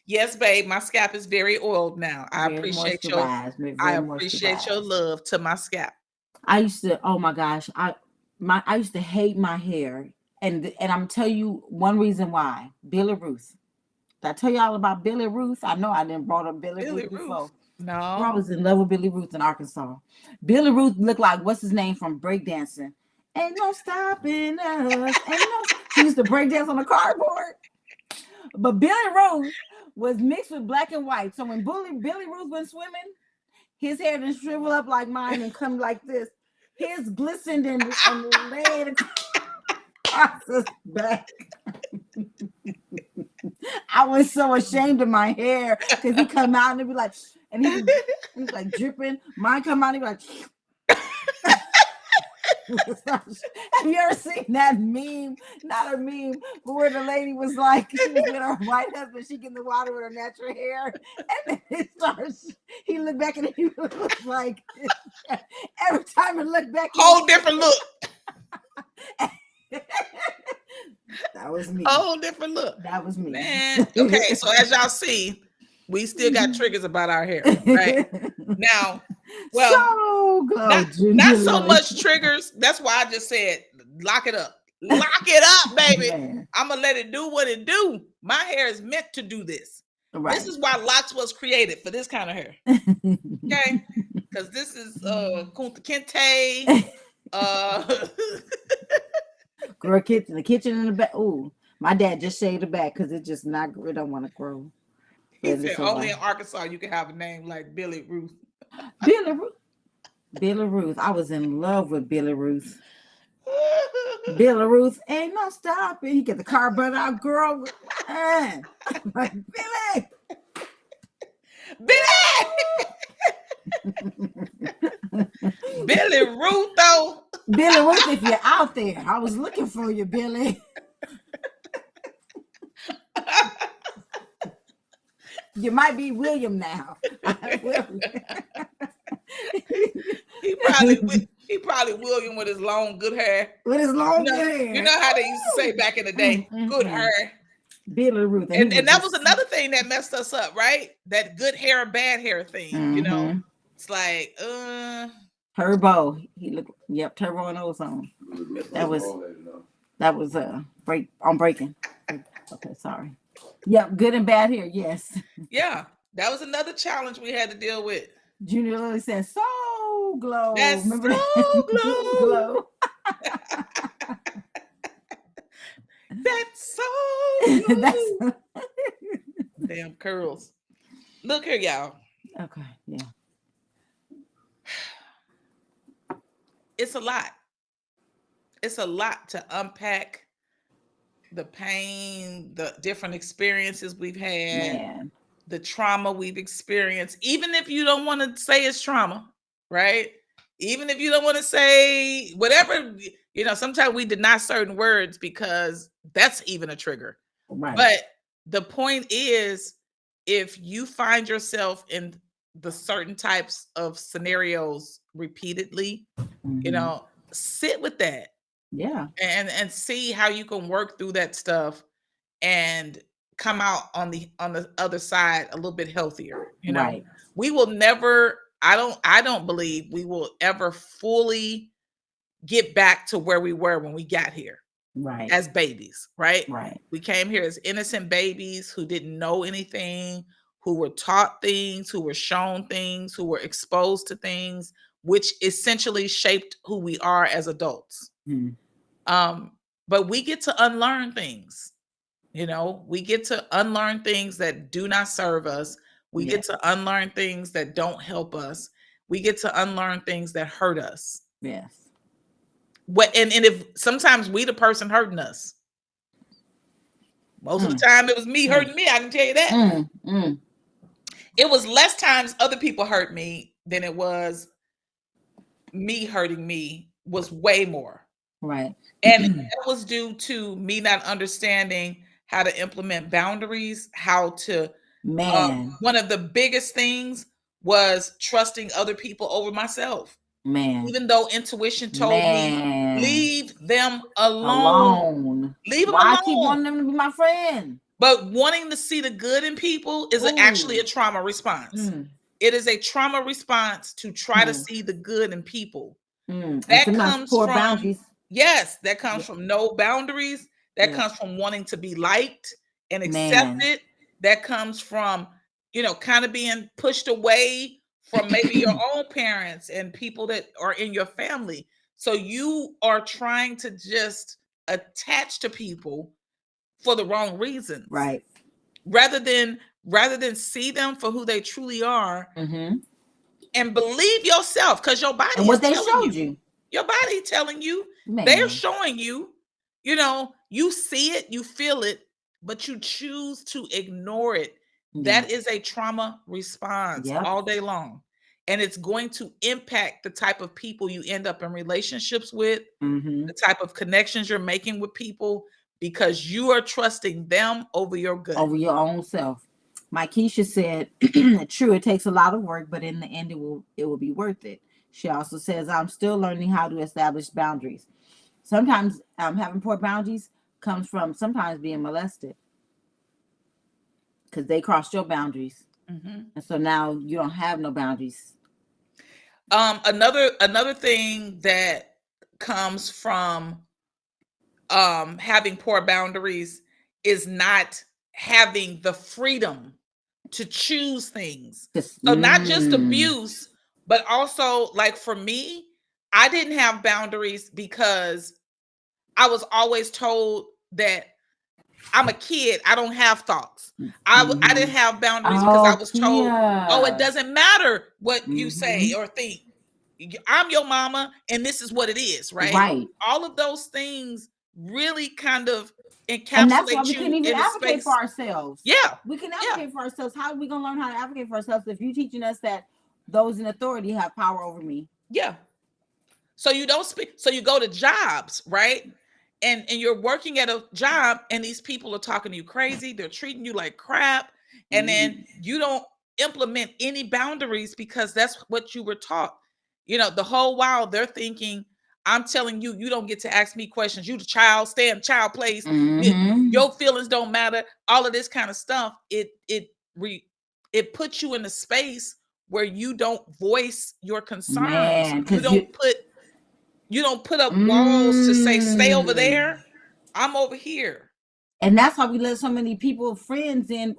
Yes, babe, my scalp is very oiled now. I Very appreciate moisturized. your love to my scalp. I used to, oh my gosh, I used to hate my hair, and I'm tell you one reason why. Billy Ruth. Did I tell y'all about Billy Ruth? I know I didn't brought up Billy Ruth before. No. I was in love with Billy Ruth in Arkansas. Billy Ruth looked like what's his name from breakdancing. Ain't no stopping us. He used to breakdance on the cardboard. But Billy Ruth was mixed with black and white. So when Billy Ruth went swimming, his hair didn't shrivel up like mine and come like this. His glistened and laid across his back. I was so ashamed of my hair because he come out and he'd be like, and he was like dripping. Mine come out and he'd be like, have you ever seen that meme? Not a meme, but where the lady was like, she was with her white husband, she getting the water with her natural hair, and then he looked back and he was like, every time he looked back, whole different look. That was me. Whole different look. That was me. Man. Okay, so as y'all see, we still got triggers about our hair, right? Now, well, not so much triggers. That's why I just said, lock it up. Lock it up, baby. Man. I'm going to let it do what it do. My hair is meant to do this. Right. This is why locks was created, for this kind of hair. Okay? Because this is Kunta Kinte. Girl, the kitchen in the back. Ooh, my dad just shaved the back because it just not. It don't want to grow. He said only in Arkansas you can have a name like Billy Ruth. Billy Ruth. I was in love with Billy Ruth. Billy Ruth ain't no stopping. He get the car burnt out, girl. Like, Billy. Billy Ruth, though. Billy Ruth, if you're out there, I was looking for you, Billy. You might be William now. He probably William with his long good hair. With his long good hair. You know how they used to say back in the day, good hair. Billy Ruth. And that was another thing that messed us up, right? That good hair, bad hair thing. You know, it's like, Turbo. He looked, Turbo and Ozone. That was breaking. Okay, sorry. Yep, good and bad hair, yes. Yeah, that was another challenge we had to deal with. Junior Lily said, "So glow." That's remember so that? glow. That's so glow. Damn curls. Look here, y'all. Okay, yeah. It's a lot. It's a lot to unpack. The pain, the different experiences we've had, the trauma we've experienced, even if you don't want to say it's trauma, right? Even if you don't want to say whatever, you know, sometimes we deny certain words because that's even a trigger. Right. But the point is, if you find yourself in the certain types of scenarios repeatedly, Mhm. sit with that Yeah. and see how you can work through that stuff and come out on the other side a little bit healthier. Right. We will never, I don't believe we will ever fully get back to where we were when we got here Right. as babies, right? Right. We came here as innocent babies who didn't know anything, who were taught things, who were shown things, who were exposed to things, which essentially shaped who we are as adults. Mhm. But we get to unlearn things. We get to unlearn things that do not serve us. We Yeah. get to unlearn things that don't help us. We get to unlearn things that hurt us. Yes. And if sometimes we the person hurting us. Most of the time it was me hurting me, I can tell you that. It was less times other people hurt me than it was me hurting me, was way more. Right. And that was due to me not understanding how to implement boundaries, how to Man. one of the biggest things was trusting other people over myself. Man. Even though intuition told me, Man. leave them alone. Alone. Leave them Why I keep alone. wanting them to be my friend? But wanting to see the good in people is actually a trauma response. It is a trauma response to try to see the good in people. That comes poor from boundaries. yes, that comes from no boundaries. That Yeah. comes from wanting to be liked and Man. accepted. That comes from, kind of being pushed away from maybe your own parents and people that are in your family. So you are trying to just attach to people for the wrong reasons. Right. Rather than see them for who they truly are and believe yourself, because your body And what is they telling showed you. Your body telling you. Man. They're showing you. You see it, you feel it, but you choose to ignore it. That is a trauma response all day long. And it's going to impact the type of people you end up in relationships with, the type of connections you're making with people, because you are trusting them over your gut. Over your own self. My Keisha said, true, it takes a lot of work, but in the end, it will be worth it. She also says, I'm still learning how to establish boundaries. Sometimes having poor boundaries comes from sometimes being molested, because they crossed your boundaries. And so now you don't have no boundaries. Another thing that comes from having poor boundaries is not having the freedom to choose things. So not just abuse, but also, like, for me, I didn't have boundaries because I was always told that I'm a kid, I don't have thoughts. I didn't have boundaries because I was told, oh, it doesn't matter what you say or think. I'm your mama and this is what it is, right? Right. All of those things really kind of encapsulate And that's why we you can't even in a advocate space. for ourselves. Yeah. We can advocate for ourselves. How are we going to learn how to advocate for ourselves if you're teaching us that those in authority have power over me? Yeah. So you don't speak. So you go to jobs, right? And you're working at a job and these people are talking to you crazy. They're treating you like crap. And then you don't implement any boundaries because that's what you were taught. The whole while they're thinking, I'm telling you, you don't get to ask me questions. You the child, stay in child place. Your feelings don't matter. All of this kind of stuff. It puts you in a space where you don't voice your concerns. Man, You don't put up walls to say, stay over there. I'm over here. And that's how we let so many people, friends in,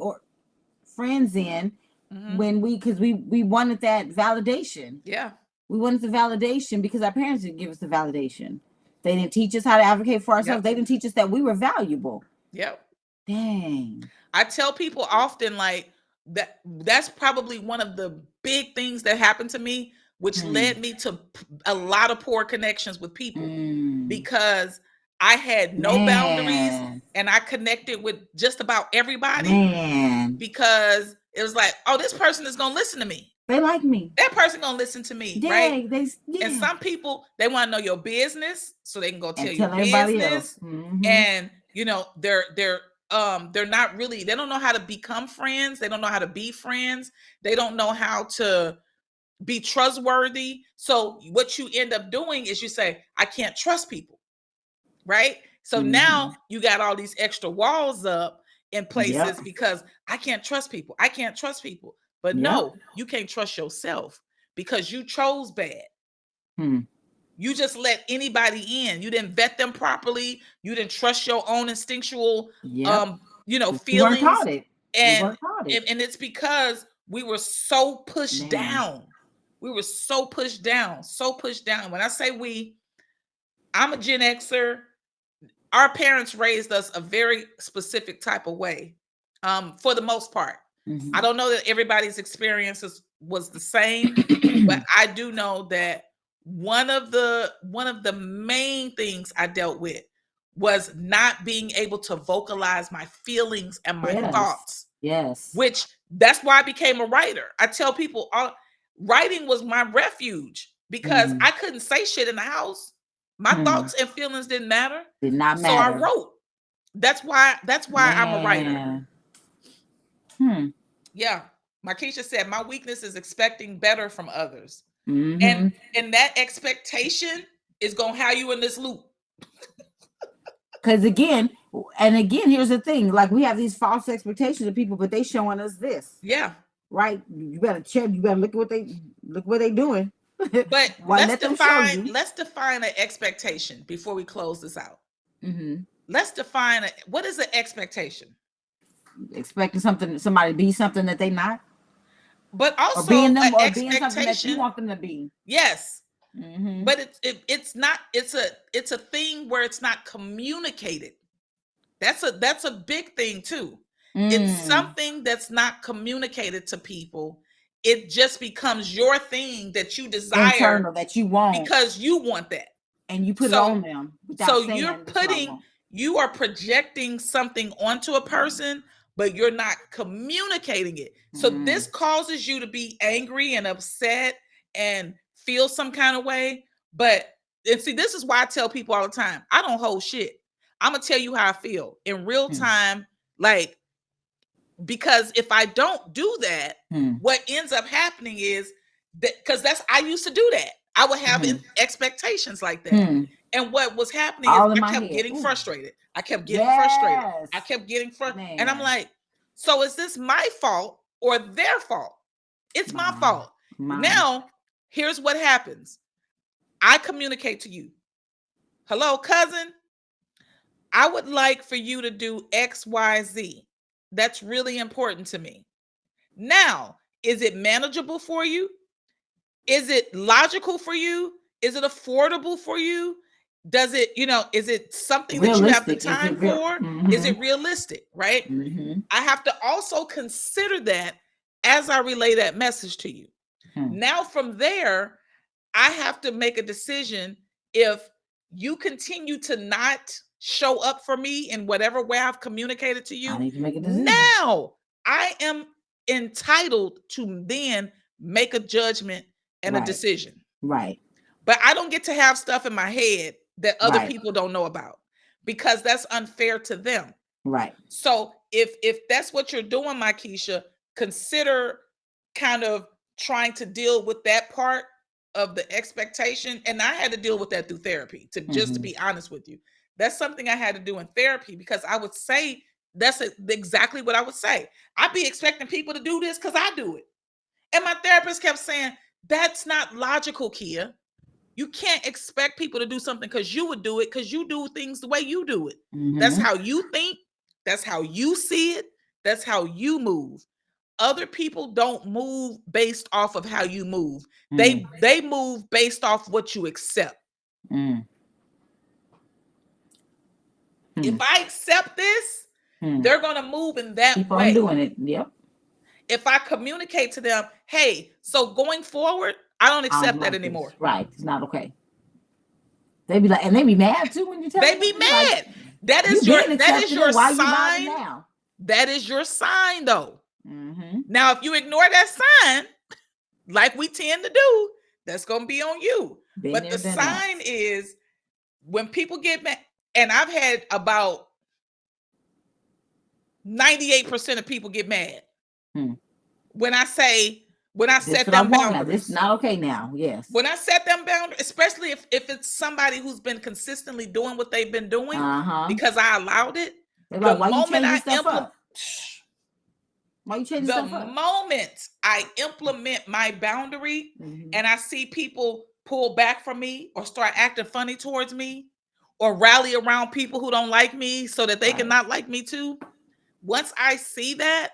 when because we wanted that validation. Yeah. We wanted the validation because our parents didn't give us the validation. They didn't teach us how to advocate for ourselves. They didn't teach us that we were valuable. Yep. Dang. I tell people often, like, that's probably one of the big things that happened to me, which led me to a lot of poor connections with people, because I had no boundaries and I connected with just about everybody because it was like, oh, this person is going to listen to me. They like me. That person going to listen to me, right? And some people, they want to know your business so they can go tell your business. And, they're they're not really, they don't know how to become friends. They don't know how to be friends. They don't know how to be trustworthy. So what you end up doing is you say, I can't trust people, right? So now you got all these extra walls up in places because I can't trust people. I can't trust people. But no, you can't trust yourself because you chose bad. You just let anybody in. You didn't vet them properly. You didn't trust your own instinctual, feelings. And it's because we were so pushed down. We were so pushed down. When I say we, I'm a Gen Xer. Our parents raised us a very specific type of way, for the most part. I don't know that everybody's experiences was the same, but I do know that one of the main things I dealt with was not being able to vocalize my feelings and my thoughts. Which that's why I became a writer. I tell people writing was my refuge because I couldn't say shit in the house. My thoughts and feelings didn't matter. Did not matter. So I wrote. That's why I'm a writer. Yeah. Markeisha said, my weakness is expecting better from others. And that expectation is going to have you in this loop. Because again, here's the thing. Like, we have these false expectations of people, but they showing us this. Yeah. Right? You better check. You better look what they doing. But let's define an expectation before we close this out. Let's define what is an expectation? Expecting somebody to be something that they not. But also or being something that you want them to be. Yes. But it's not, it's a thing where it's not communicated. That's a big thing too. It's something that's not communicated to people. It just becomes your thing that you desire, internal, that you want, because you want that, and you put it on them. So you are projecting something onto a person, but you're not communicating it. So this causes you to be angry and upset and feel some kind of way. And see, this is why I tell people all the time, I don't hold shit. I'm gonna tell you how I feel in real time, like, because if I don't do that, what ends up happening is that, because I used to do that. I would have expectations like that. And what was happening is I kept getting frustrated. I kept getting frustrated. And I'm like, so is this my fault or their fault? It's my fault. Now, here's what happens. I communicate to you. Hello, cousin. I would like for you to do X, Y, Z. That's really important to me. Now, is it manageable for you? Is it logical for you? Is it affordable for you? Does it, is it something that you have the time for? Is it realistic, right? I have to also consider that as I relay that message to you. Now, from there, I have to make a decision. If you continue to not show up for me in whatever way I've communicated to you, I need to make a decision. Now I am entitled to then make a judgment and a decision. Right. But I don't get to have stuff in my head that other people don't know about, because that's unfair to them. Right. So if that's what you're doing, Keisha, consider kind of trying to deal with that part of the expectation. And I had to deal with that through therapy, just to be honest with you. That's something I had to do in therapy, because I would say, that's exactly what I would say. I'd be expecting people to do this because I do it. And my therapist kept saying, that's not logical, Keya. You can't expect people to do something because you would do it, because you do things the way you do it. That's how you think. That's how you see it. That's how you move. Other people don't move based off of how you move. They move based off what you accept. If I accept this, they're going to move in that Keep way. on doing it. Yep. If I communicate to them, hey, so going forward, I don't accept that anymore. This. Right. It's not okay. They be like, and they be mad too when you tell them. They be mad. Like, that is your why sign. You now? That is your sign, though. Now, if you ignore that sign, like we tend to do, that's going to be on you. But the sign is when people get mad, and I've had about 98% of people get mad. Hmm. When I set This them this boundaries. not okay now. Yes. When I set them boundaries, especially if it's somebody who's been consistently doing what they've been doing because I allowed it. They're The like, why you moment changing I stuff up? Why you changing the stuff up? moment I implement my boundary and I see people pull back from me or start acting funny towards me or rally around people who don't like me so that they can not like me too. Once I see that,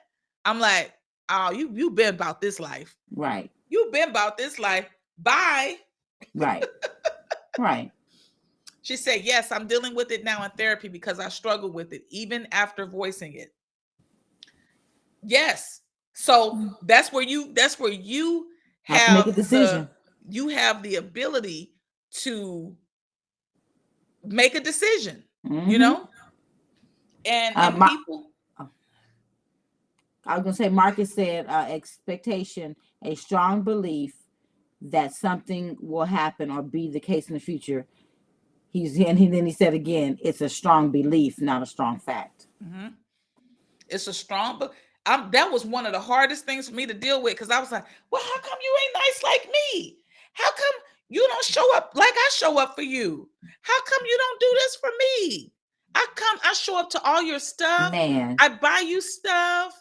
I'm like, oh, you've been about this life. Right. You've been about this life. Bye. Right. Right. She said, yes, I'm dealing with it now in therapy because I struggle with it, even after voicing it. Yes. So that's where you have to make a decision. You have the ability to make a decision, you know? And people. I was gonna say, Marcus said, expectation, a strong belief that something will happen or be the case in the future. Then he said again, it's a strong belief, not a strong fact. It's a strong, but that was one of the hardest things for me to deal with because I was like, well, how come you ain't nice like me? How come you don't show up like I show up for you? How come you don't do this for me? I show up to all your stuff. Man, I buy you stuff.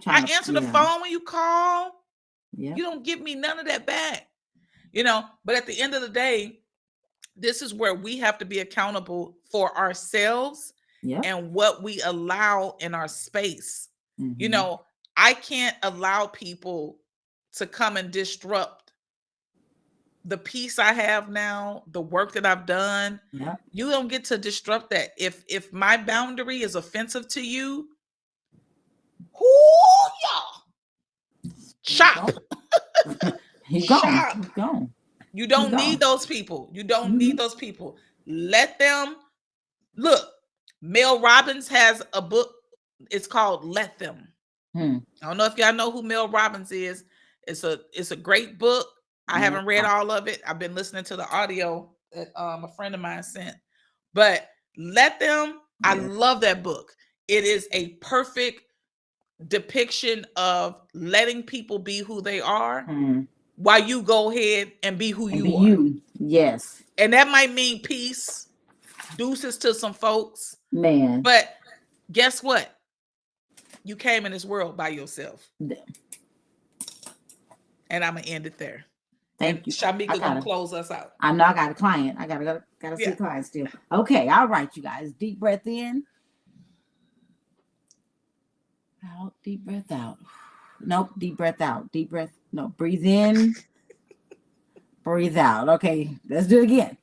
I answer the phone when you call. Yeah. You don't give me none of that back. But at the end of the day, this is where we have to be accountable for ourselves and what we allow in our space. I can't allow people to come and disrupt the peace I have now, the work that I've done. Yeah. You don't get to disrupt that. If my boundary is offensive to you, shop. He's gone. You don't need those people. You don't need those people. Let them look. Mel Robbins has a book. It's called Let Them. I don't know if y'all know who Mel Robbins is. It's a great book. I haven't read all of it. I've been listening to the audio that a friend of mine sent. But Let Them, I love that book. It is a perfect depiction of letting people be who they are while you go ahead and be who you are. Yes. And that might mean peace, deuces to some folks. Man. But guess what? You came in this world by yourself. And I'm going to end it there. Thank you. Shimeka going to close us out. I know I got a client. I gotta see a client still. Okay. All right, you guys. Deep breath in. Out. Deep breath out. Nope. Deep breath out. Deep breath. No. Breathe in. Breathe out. Okay. Let's do it again.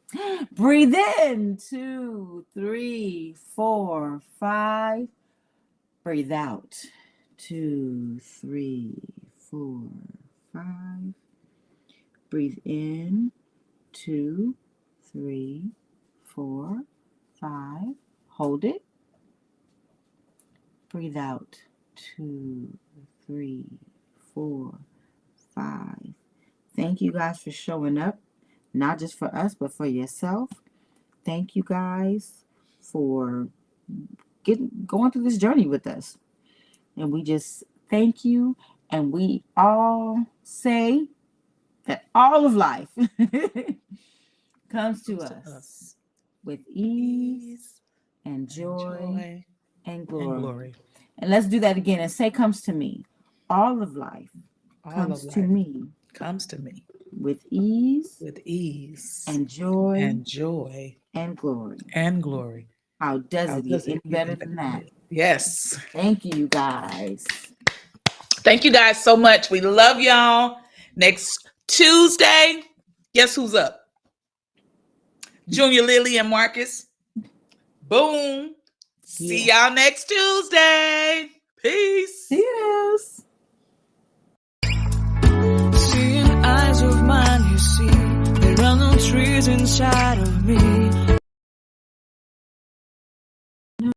Breathe in. 2, 3, 4, 5. Breathe out. 2, 3, 4, 5. Breathe in. 2, 3, 4, 5. Hold it. Breathe out. 2, 3, 4, 5. Thank you guys for showing up, not just for us, but for yourself. Thank you guys for going through this journey with us. And we just thank you. And we all say that all of life comes to us with ease and joy and glory. And let's do that again and say comes to me. All of life comes to me. Comes to me. With ease. With ease. And joy. And joy. And glory. And glory. How does it get any better than that? Yes. Thank you guys. Thank you guys so much. We love y'all. Next Tuesday, guess who's up? Junior, Lily, and Marcus. Boom. See y'all next Tuesday. Peace. Yes. Seeing eyes of mine, you see, there are no trees inside of me.